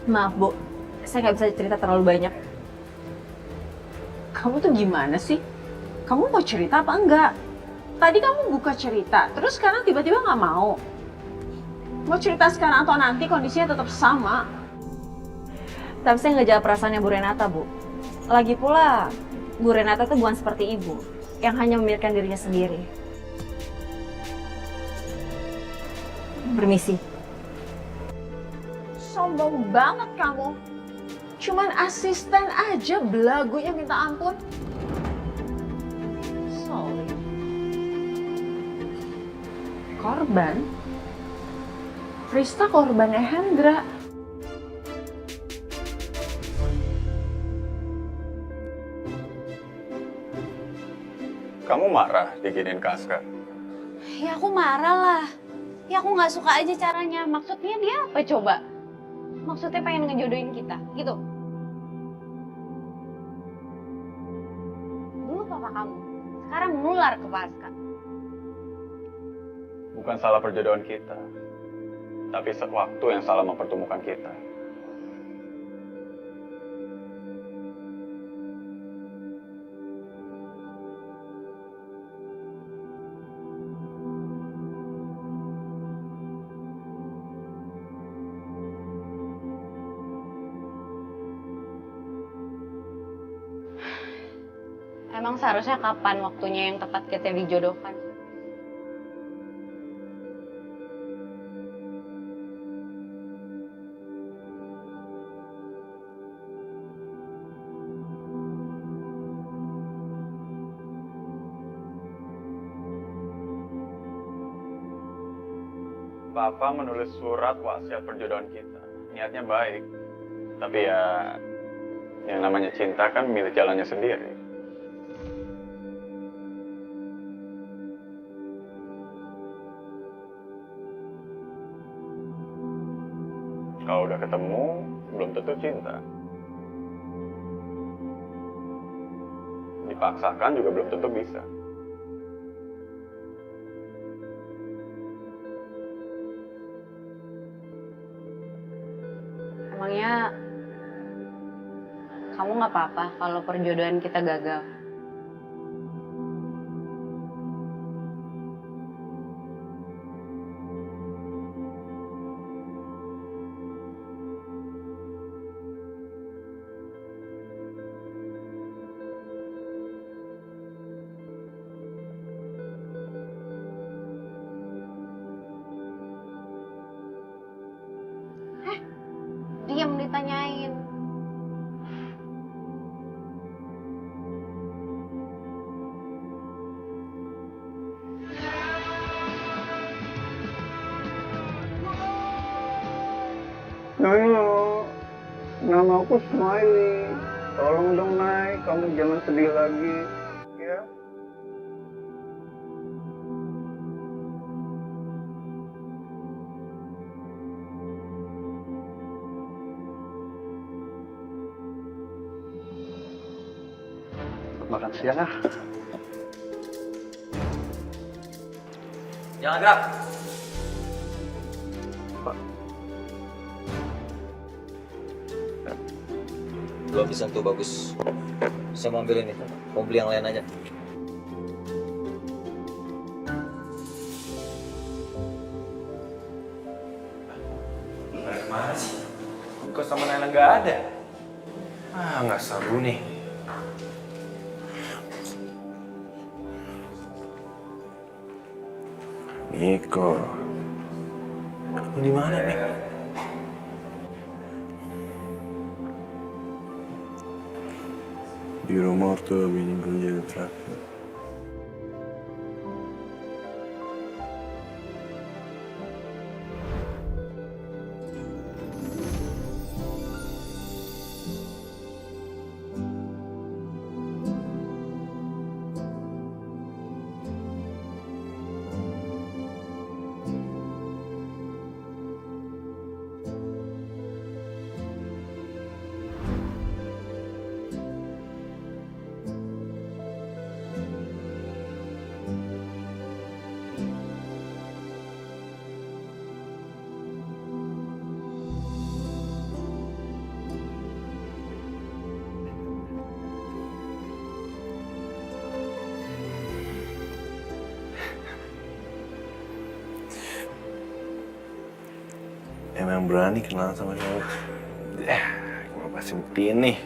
Maaf, Bu. Saya nggak bisa cerita terlalu banyak. Kamu tuh gimana sih? Kamu mau cerita apa enggak? Tadi kamu buka cerita, terus sekarang tiba-tiba nggak mau. Mau cerita sekarang atau nanti kondisinya tetap sama? Tapi saya nggak jawab perasaannya Bu Renata, Bu. Lagi pula, Bu Renata tuh bukan seperti ibu, yang hanya memikirkan dirinya sendiri. Permisi. Sombong banget kamu. Cuman asisten aja belagunya minta ampun. Sorry. Korban? Rista korbannya Hendra. Kamu marah diginiin Kaskar? Ya aku marah lah. Ya aku nggak suka aja caranya. Maksudnya dia apa coba? Maksudnya pengen ngejodohin kita, gitu. Dulu papa kamu, sekarang menular ke Paska. Bukan salah perjodohan kita, tapi waktu yang salah mempertemukan kita. Emang seharusnya kapan waktunya yang tepat kita dijodohkan? Papa menulis surat wasiat perjodohan kita. Niatnya baik. Tapi ya, yang namanya cinta kan milik jalannya sendiri. Kalau udah ketemu, belum tentu cinta. Dipaksakan juga belum tentu bisa. Emangnya kamu nggak apa-apa kalau perjodohan kita gagal? Diam ditanyain. Halo, nama aku Smiley. Tolong dong, Nay, kamu jangan sedih lagi, ya. Makan siang ah. Jangan gerak. Belum disentuh, bagus. Saya mau ambil ini. Mau beli yang lain aja. Mana sih? Kok sama Nana nggak ada? Ah, nggak seru nih. Niko, kamu di mana nih? Di rumah ortu abinin penjaga terakhir. mana yang berani kenal sama cewek? Gue pasti buktiin nih.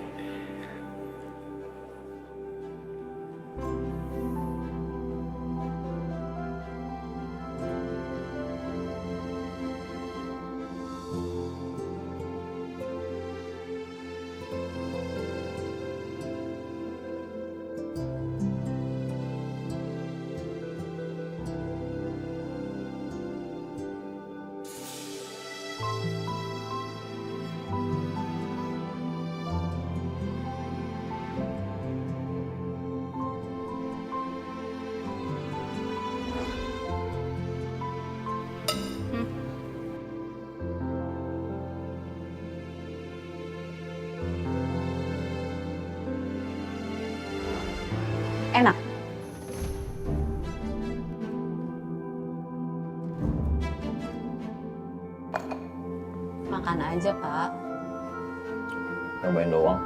Enak. Makan aja, Pak. Cobain doang.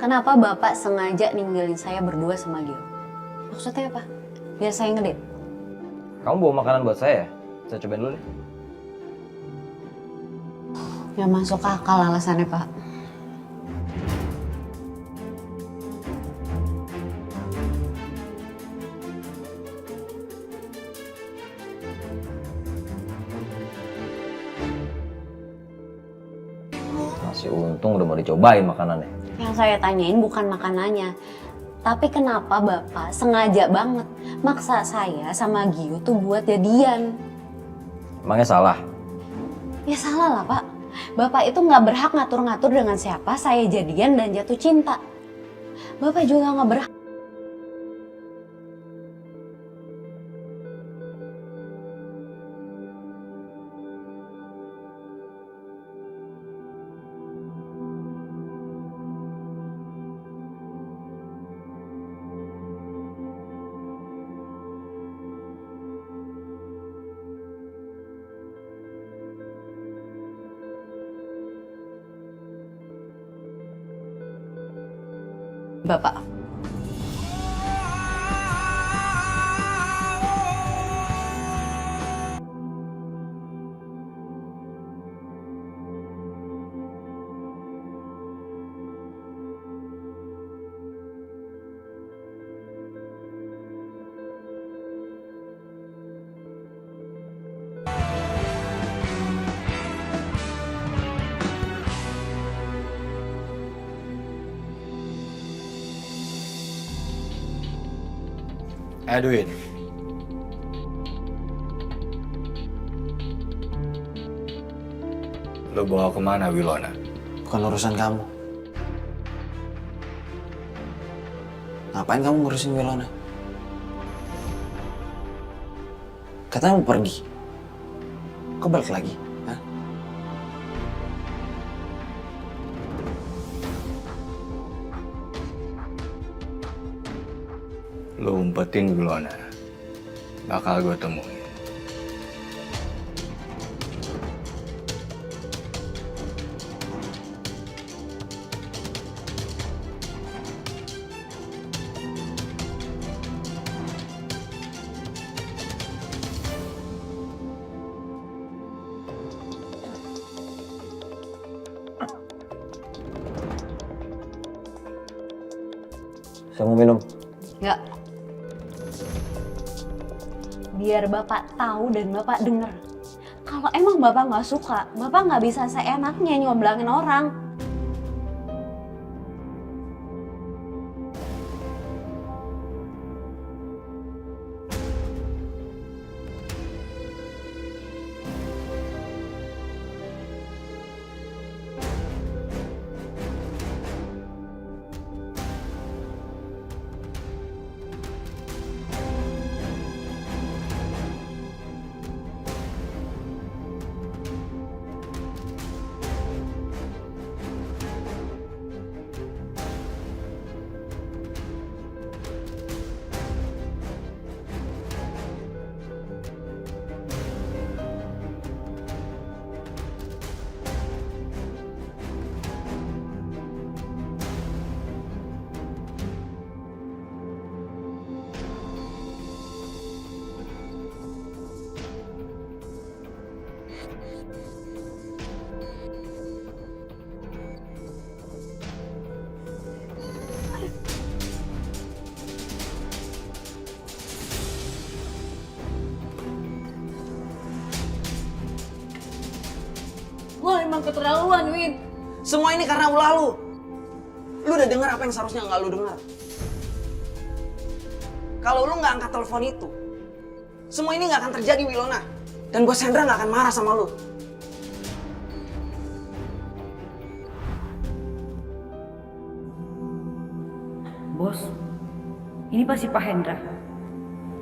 Kenapa Bapak sengaja ninggalin saya berdua sama Gio? Maksudnya apa? Biar saya ngedit. Kamu bawa makanan buat saya? Saya cobain dulu deh. Nggak masuk akal alasannya, Pak. Masih untung udah mau dicobain makanannya. Yang saya tanyain bukan makanannya. Tapi kenapa Bapak sengaja banget maksa saya sama Gio tuh buat jadian? Emangnya salah? Ya salah lah, Pak. Bapak itu nggak berhak ngatur-ngatur dengan siapa saya jadian dan jatuh cinta. Bapak juga nggak berhak. Bapak. Edwin. Lo bawa kemana Wilona? Bukan urusan kamu. Ngapain kamu ngurusin Wilona? Katanya mau pergi. Kok balik lagi? Hah? Lo umpetin Wilona. Bakal gue temuin. Saya mau minum. Enggak. Biar Bapak tahu dan Bapak dengar. Kalau emang Bapak nggak suka, Bapak nggak bisa seenaknya nyoblangin orang. keterlaluan, Win. Semua ini karena ulah lu. Lu udah dengar apa yang seharusnya nggak lu dengar. Kalau lu nggak angkat telepon itu, semua ini nggak akan terjadi, Wilona. Dan Bos Hendra nggak akan marah sama lu. Bos, ini pasti Pak Hendra.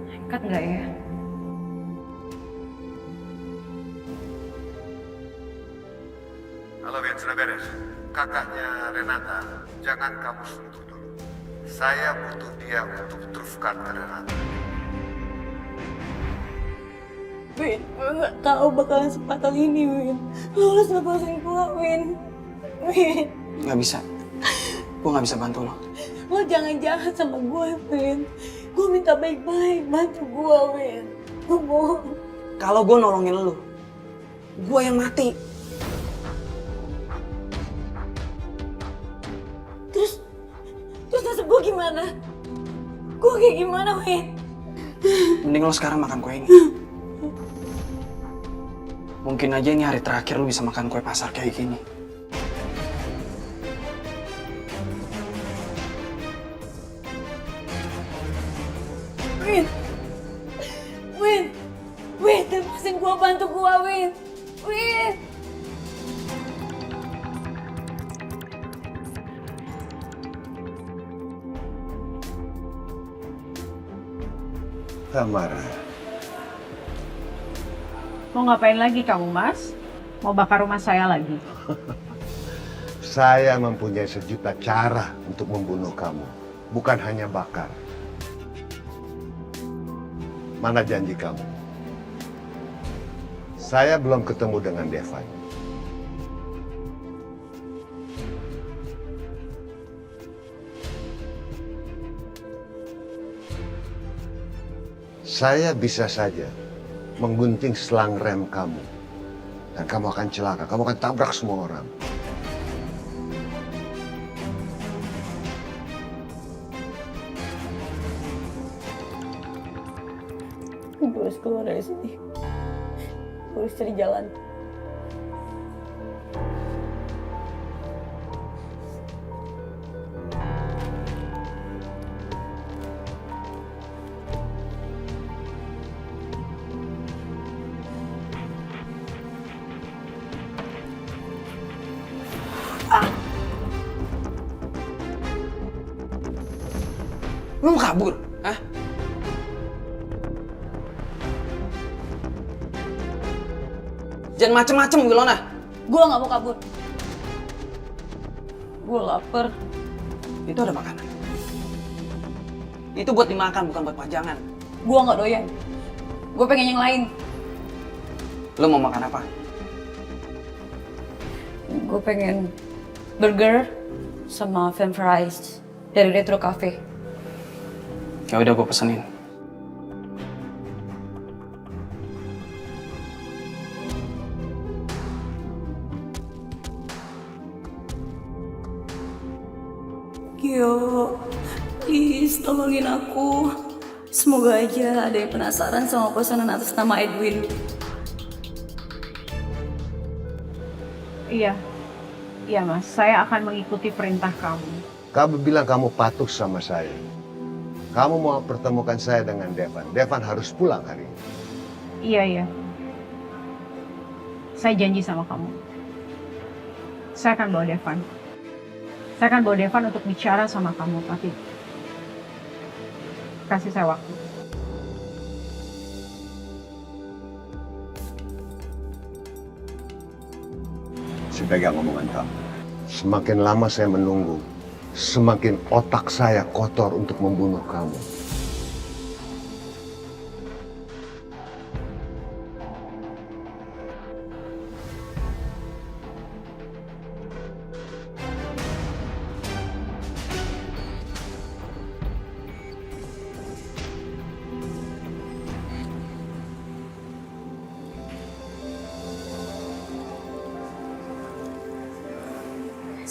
Angkat nggak ya? Halo Ben, sudah beres? Kakaknya Renata, jangan kamu sentuh dulu. Saya butuh dia untuk teruskan ke Renata. Win, gue nggak tahu bakalan sepatal ini, Win. Lo harus lepasin gue, Win. Win, Nggak bisa. Gue nggak bisa bantu lo. lo jangan jahat sama gue, Win. Gue minta baik-baik, bantu gue, Win. Gue mohon. Kalau gue nolongin lu, gue yang mati. Terus nasib gue gimana? Gue kayak gimana, Win? Mending lo sekarang makan kue ini. Mungkin aja ini hari terakhir lu bisa makan kue pasar kayak gini. Win, Win, Win, lepasin gue, bantu gue, Win. Win. Tamara, Mau ngapain lagi kamu, Mas? Mau bakar rumah saya lagi? saya mempunyai sejuta cara untuk membunuh kamu. Bukan hanya bakar. Mana janji kamu? Saya belum ketemu dengan Devan. Saya bisa saja menggunting selang rem kamu. Dan kamu akan celaka, kamu akan tabrak semua orang. Gue harus keluar dari sini. Gue harus cari jalan. Lu mau kabur? Hah? Jangan macem-macem, Wilona. Gue gak mau kabur. Gue lapar. Itu ada makanan. Itu buat dimakan, bukan buat pajangan. Gue gak doyan. Gue pengen yang lain. Lu mau makan apa? Gue pengen burger sama french fries dari Retro Cafe. Ya udah, gue pesenin. Gio, please tolongin aku. Semoga aja ada yang penasaran sama pesanan atas nama Edwin. Iya. Iya, Mas. Saya akan mengikuti perintah kamu. Kamu bilang kamu patuh sama saya. Kamu mau pertemukan saya dengan Devan. Devan harus pulang hari ini. Iya, iya. Saya janji sama kamu. Saya akan bawa Devan. Saya akan bawa Devan untuk bicara sama kamu, tapi kasih saya waktu. Saya pegang omongan kamu. Semakin lama saya menunggu, semakin otak saya kotor untuk membunuh kamu.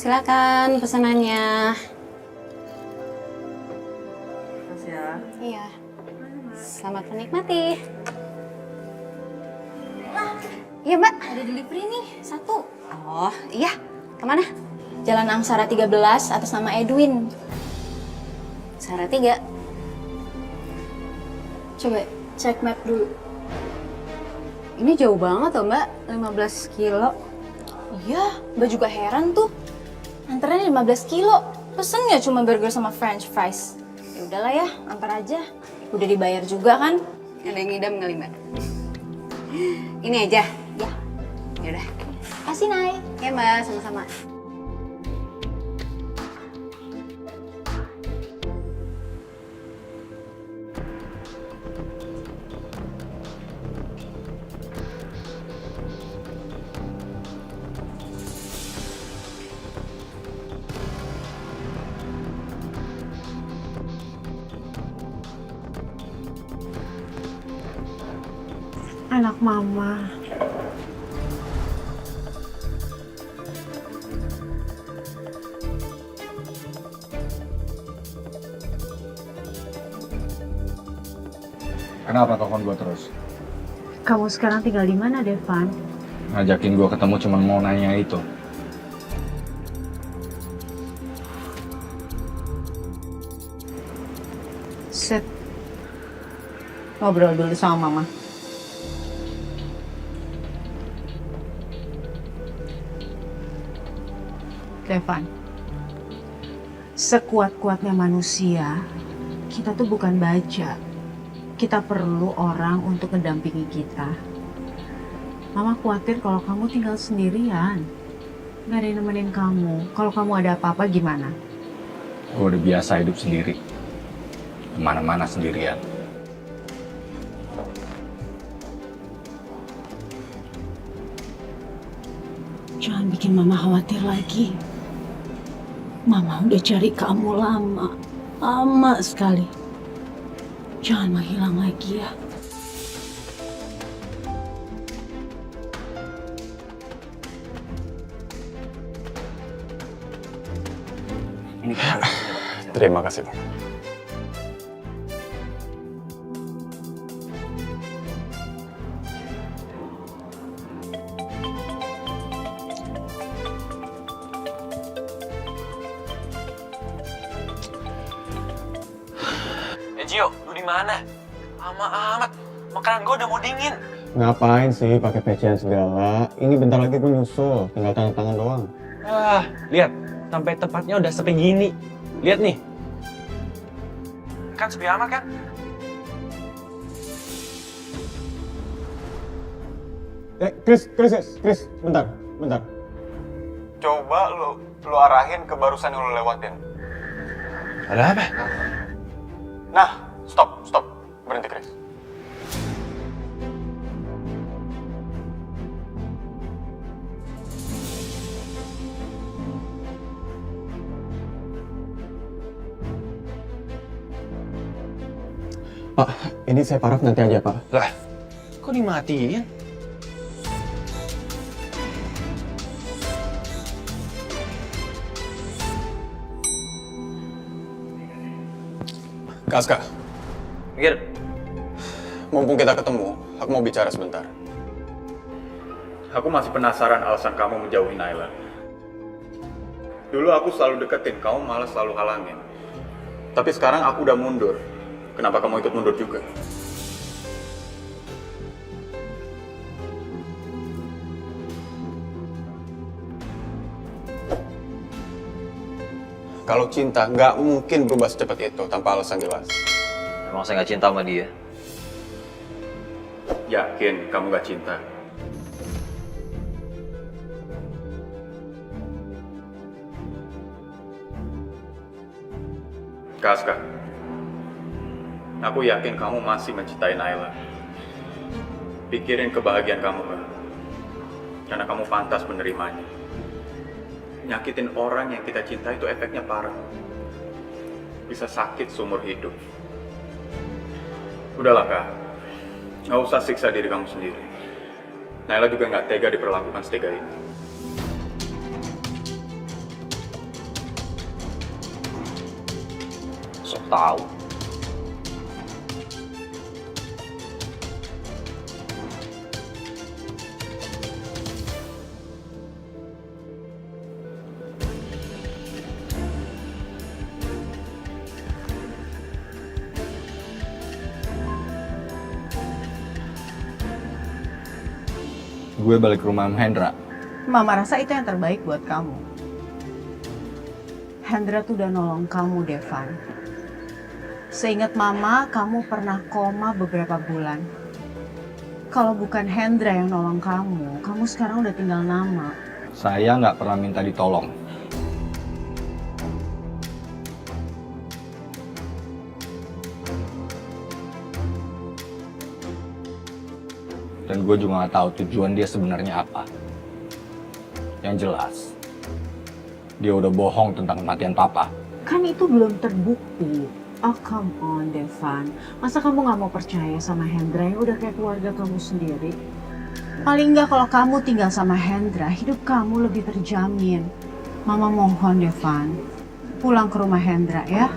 Silakan pesanannya. Terus ya. Iya. Selamat menikmati. Iya, Mbak. Ada delivery nih, satu. Oh, iya. Kemana? Jalan Angsara 13 atas nama Edwin. Angsara 3. Coba cek map dulu. Ini jauh banget loh mbak, 15 kilo. Iya, mbak juga heran tuh. Antaranya 15 kilo. Pesennya cuma burger sama french fries. Ya udahlah ya, antar aja. Udah dibayar juga kan? Ada yang ngidam kali mbak? Ini aja. Ya. Yaudah. Kasih Nay. Ya mbak, sama-sama. Anak mama. Kenapa telepon gue terus? Kamu sekarang tinggal di mana, Devan? Ngajakin gue ketemu cuma mau nanya itu. Set. Ngobrol dulu sama mama. Devan, sekuat-kuatnya manusia, kita tuh bukan baja. Kita perlu orang untuk mendampingi kita. Mama khawatir kalau kamu tinggal sendirian. Gak ada yang nemenin kamu. Kalau kamu ada apa-apa gimana? Gue udah biasa hidup sendiri. Kemana-mana sendirian. Jangan bikin mama khawatir lagi. Mama udah cari kamu lama sekali. Jangan menghilang lagi ya. Ini Terima kasih, Pak. Gio, lu di mana? Lama amat. Makanan gue udah mau dingin. Ngapain sih pakai pecian segala? Ini bentar lagi gue nyusul, tinggal tanda tangan doang. Ah, lihat. Sampai tempatnya udah sepi gini. Lihat nih. Kan sepi amat kan? Chris, bentar. Coba lu arahin ke barusan yang lu lewatin. Ada apa? Nah, stop. Berhenti, Chris. Pak, ini saya paraf nanti aja, Pak. Lah, kok dimatiin? Kaska, Mikir, mumpung kita ketemu, aku mau bicara sebentar. Aku masih penasaran alasan kamu menjauhi Naila. Dulu aku selalu deketin, kamu malah selalu halangin. Tapi sekarang aku udah mundur. Kenapa kamu ikut mundur juga? Kalau cinta, nggak mungkin berubah secepat itu tanpa alasan jelas. emang saya nggak cinta sama dia. Yakin kamu nggak cinta? Kaska, aku yakin kamu masih mencintai Naila. Pikirin kebahagiaan kamu, Kak. Karena kamu pantas menerimanya. Nyakitin orang yang kita cinta itu efeknya parah. Bisa sakit seumur hidup. Udahlah, Kak. Nggak usah siksa diri kamu sendiri. Naila juga nggak tega diperlakukan setega ini. Sok tahu. gue balik ke rumah Om Hendra. Mama rasa itu yang terbaik buat kamu. Hendra tuh udah nolong kamu, Devan. Seingat Mama, kamu pernah koma beberapa bulan. Kalau bukan Hendra yang nolong kamu sekarang udah tinggal nama. Saya nggak pernah minta ditolong. Dan gue juga nggak tahu tujuan dia sebenarnya apa. Yang jelas, dia udah bohong tentang kematian papa. Kan itu belum terbukti. Oh, come on, Devan. Masa kamu nggak mau percaya sama Hendra yang udah kayak keluarga kamu sendiri? Paling nggak kalau kamu tinggal sama Hendra, hidup kamu lebih terjamin. Mama mohon, Devan. Pulang ke rumah Hendra ya.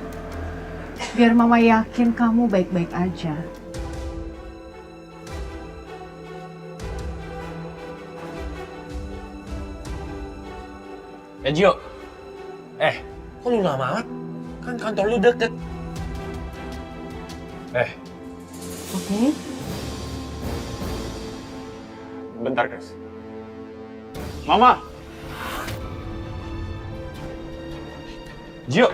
Biar Mama yakin kamu baik-baik aja. Gio. Kok lu lama amat? Kan kantor lu deket. Oke? Bentar, Chris. Mama! Gio.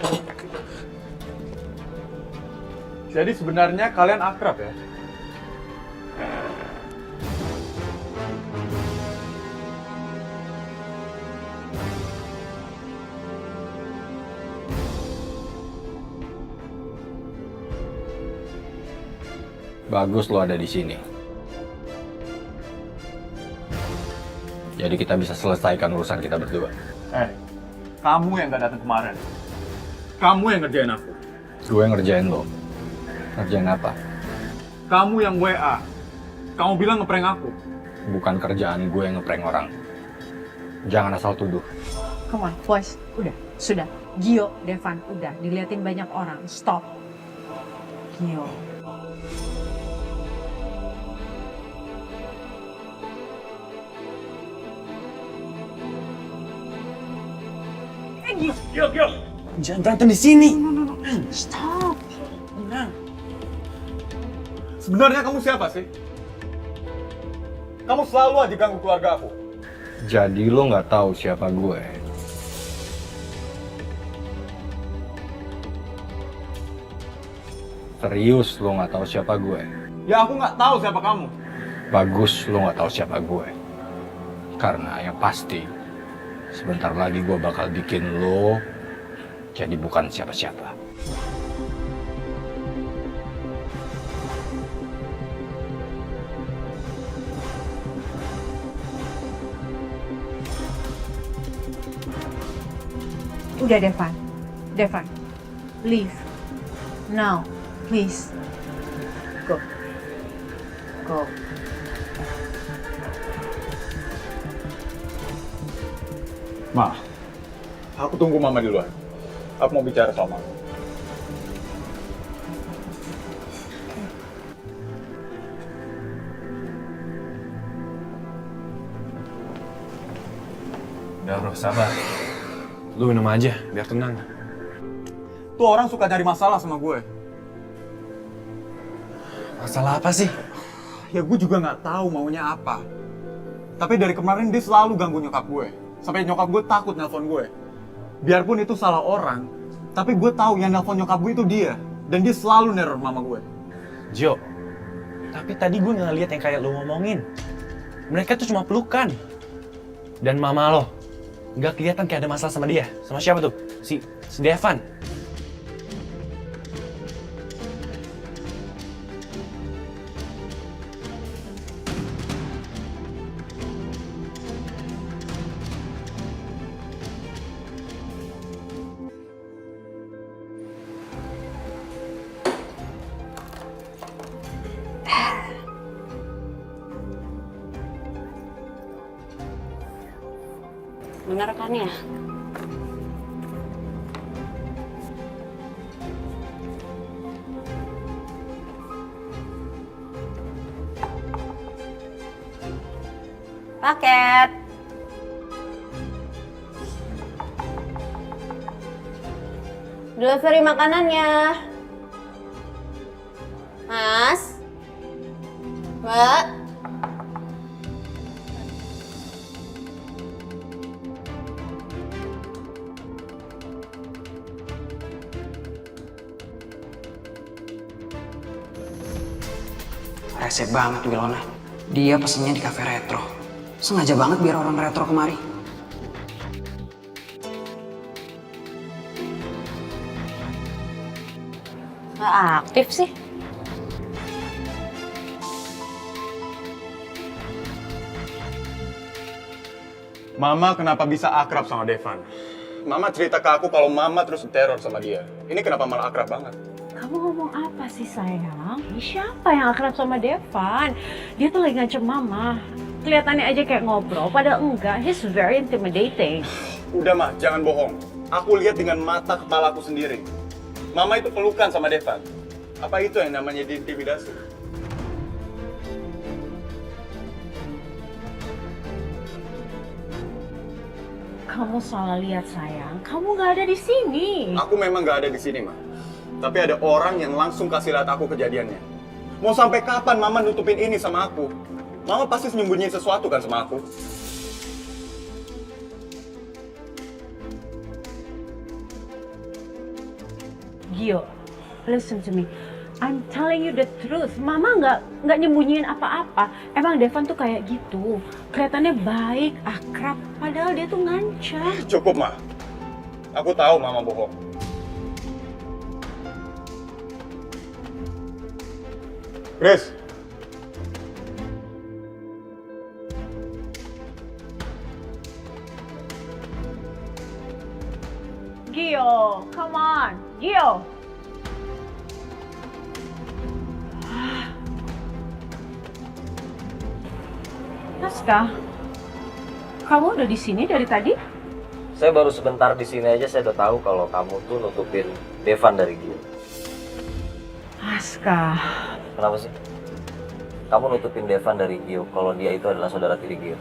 Jadi sebenarnya kalian akrab ya? Bagus lo ada di sini. Jadi kita bisa selesaikan urusan kita berdua. Kamu yang gak datang kemarin. Kamu yang ngerjain aku. Gue yang ngerjain lo. Ngerjain apa? Kamu yang WA. Kamu bilang ngeprank aku. Bukan kerjaan gue yang ngeprank orang. Jangan asal tuduh. Come on, boys. Udah, sudah. Gio, Devan, udah. Diliatin banyak orang. Stop. Gio. Gio. Jangan berantem di sini. Stop. Sebenarnya kamu siapa sih? Kamu selalu aja ganggu keluarga aku. Jadi lo nggak tahu siapa gue. Serius lo nggak tahu siapa gue? Ya aku nggak tahu siapa kamu. Bagus lo nggak tahu siapa gue. Karena yang pasti sebentar lagi gue bakal bikin lo jadi bukan siapa-siapa. Udah, Devan. Devan, leave. Now, please. Go. Go. Ma, aku tunggu Mama di luar. Aku mau bicara sama Mama. Udah bro, sabar. Lu minum aja, biar tenang. Tuh orang suka nyari masalah sama gue. Masalah apa sih? Ya gue juga nggak tahu maunya apa. Tapi dari kemarin dia selalu ganggu nyokap gue. Sampai nyokap gue takut nelpon gue. Biarpun itu salah orang, tapi gue tahu yang nelpon nyokap gue itu dia. Dan dia selalu neror mama gue. Gio, tapi tadi gue ngeliat yang kayak lu ngomongin. Mereka tuh cuma pelukan. Dan mama lo, nggak kelihatan kayak ada masalah sama dia. Sama siapa tuh? Si Devan. Bener kan ya? Paket. Delivery makanannya. Mas? Mbak? Rese banget Wilona. Dia pesennya di cafe retro. Sengaja banget biar orang retro kemari. Nggak aktif sih. Mama kenapa bisa akrab sama Devan? Mama cerita ke aku kalau Mama terus teror sama dia. Ini kenapa malah akrab banget? Kamu ngomong apa sih sayang? Siapa yang akrab sama Devan? Dia tuh lagi ngancem mama. Kelihatannya aja kayak ngobrol, padahal enggak. He's very intimidating. Udah mah, jangan bohong. Aku lihat dengan mata kepalaku sendiri. Mama itu pelukan sama Devan. Apa itu yang namanya diintimidasi? Kamu salah lihat sayang. Kamu nggak ada di sini. Aku memang gak ada di sini, Ma. Tapi ada orang yang langsung kasih lihat aku kejadiannya. Mau sampai kapan Mama nutupin ini sama aku? Mama pasti nyembunyiin sesuatu kan sama aku? Gio, listen to me. I'm telling you the truth. Mama nggak nyembunyiin apa-apa. Emang Devan tuh kayak gitu. Kelihatannya baik, akrab. Padahal dia tuh ngancam. Cukup, Ma. Aku tahu Mama bohong. Chris. Gio, come on. Gio. Naskah, kamu udah di sini dari tadi? Saya baru sebentar di sini aja saya udah tahu kalau kamu tuh nutupin Devan dari Gio. Naskah, Kenapa sih? Kamu nutupin Devan dari Gio kalau dia itu adalah saudara tiri Gio.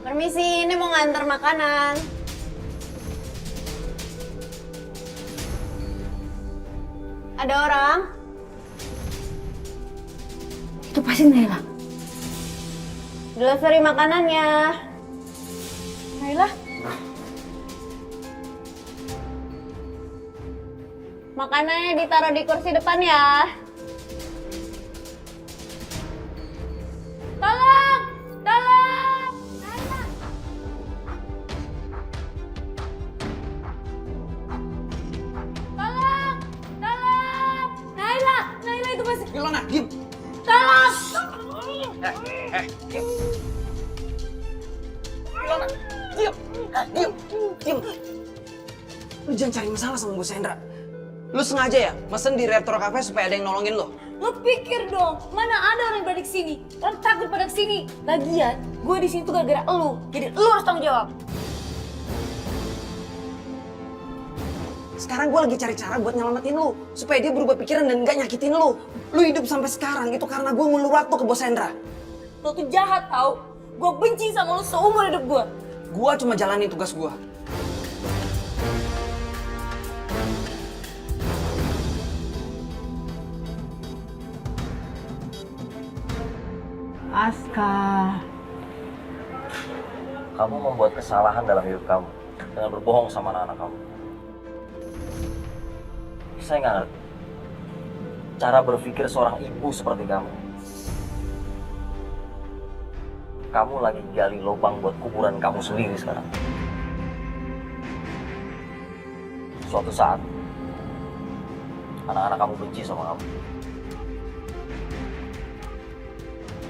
Permisi, ini mau ngantar makanan. Ada orang? Itu pasti Naila. Delivery makanannya. Naila? Makanannya ditaruh di kursi depan ya. Tolong! Tolong! Tolong! Tolong! Naila! Naila itu masih... Wilona, diam. Tolong! Wilona, diam. Diam. Lu jangan cari masalah sama Bu Sandra. Lu sengaja ya mesen di Retro Cafe supaya ada yang nolongin lo. Lo pikir dong, mana ada orang yang berani kesini? Orang takut pada kesini. Lagian, gue di sini tuh gara-gara elu. Jadi lu harus tanggung jawab. Sekarang gue lagi cari cara buat nyelamatin lu supaya dia berubah pikiran dan gak nyakitin lu. Lu hidup sampai sekarang itu karena gue ngulur waktu ke Bos Hendra. Lo tuh jahat tau. Gue benci sama lo seumur hidup gue. Gue cuma jalanin tugas gue. Aska. Kamu membuat kesalahan dalam hidup kamu dengan berbohong sama anak-anak kamu. Saya nggak ngerti cara berpikir seorang ibu seperti kamu. Kamu lagi gali lubang buat kuburan kamu sendiri sekarang. Suatu saat, anak-anak kamu benci sama kamu.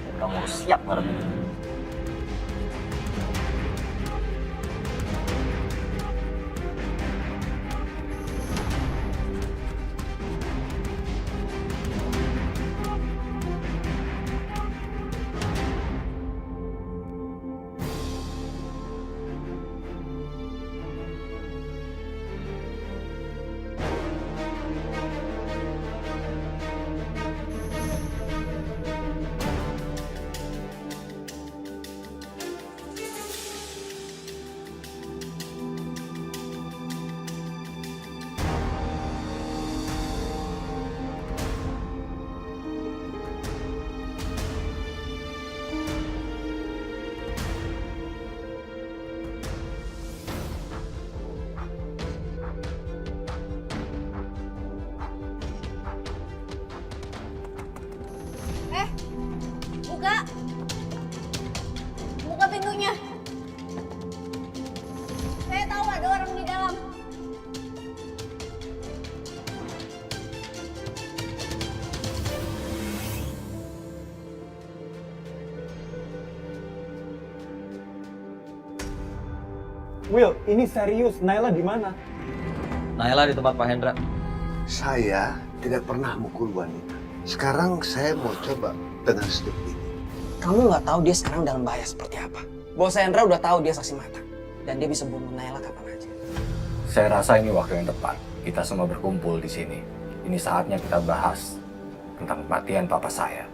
Dan kamu harus siap ngerti. Will, ini serius. Naila di mana? Naila di tempat Pak Hendra. Saya tidak pernah mukul wanita. Sekarang saya mau coba dengan step ini. Kamu nggak tahu dia sekarang dalam bahaya seperti apa. Bos Hendra udah tahu dia saksi mata. Dan dia bisa bunuh Naila kapan aja. Saya rasa ini waktu yang tepat. Kita semua berkumpul di sini. Ini saatnya kita bahas tentang kematian papa saya.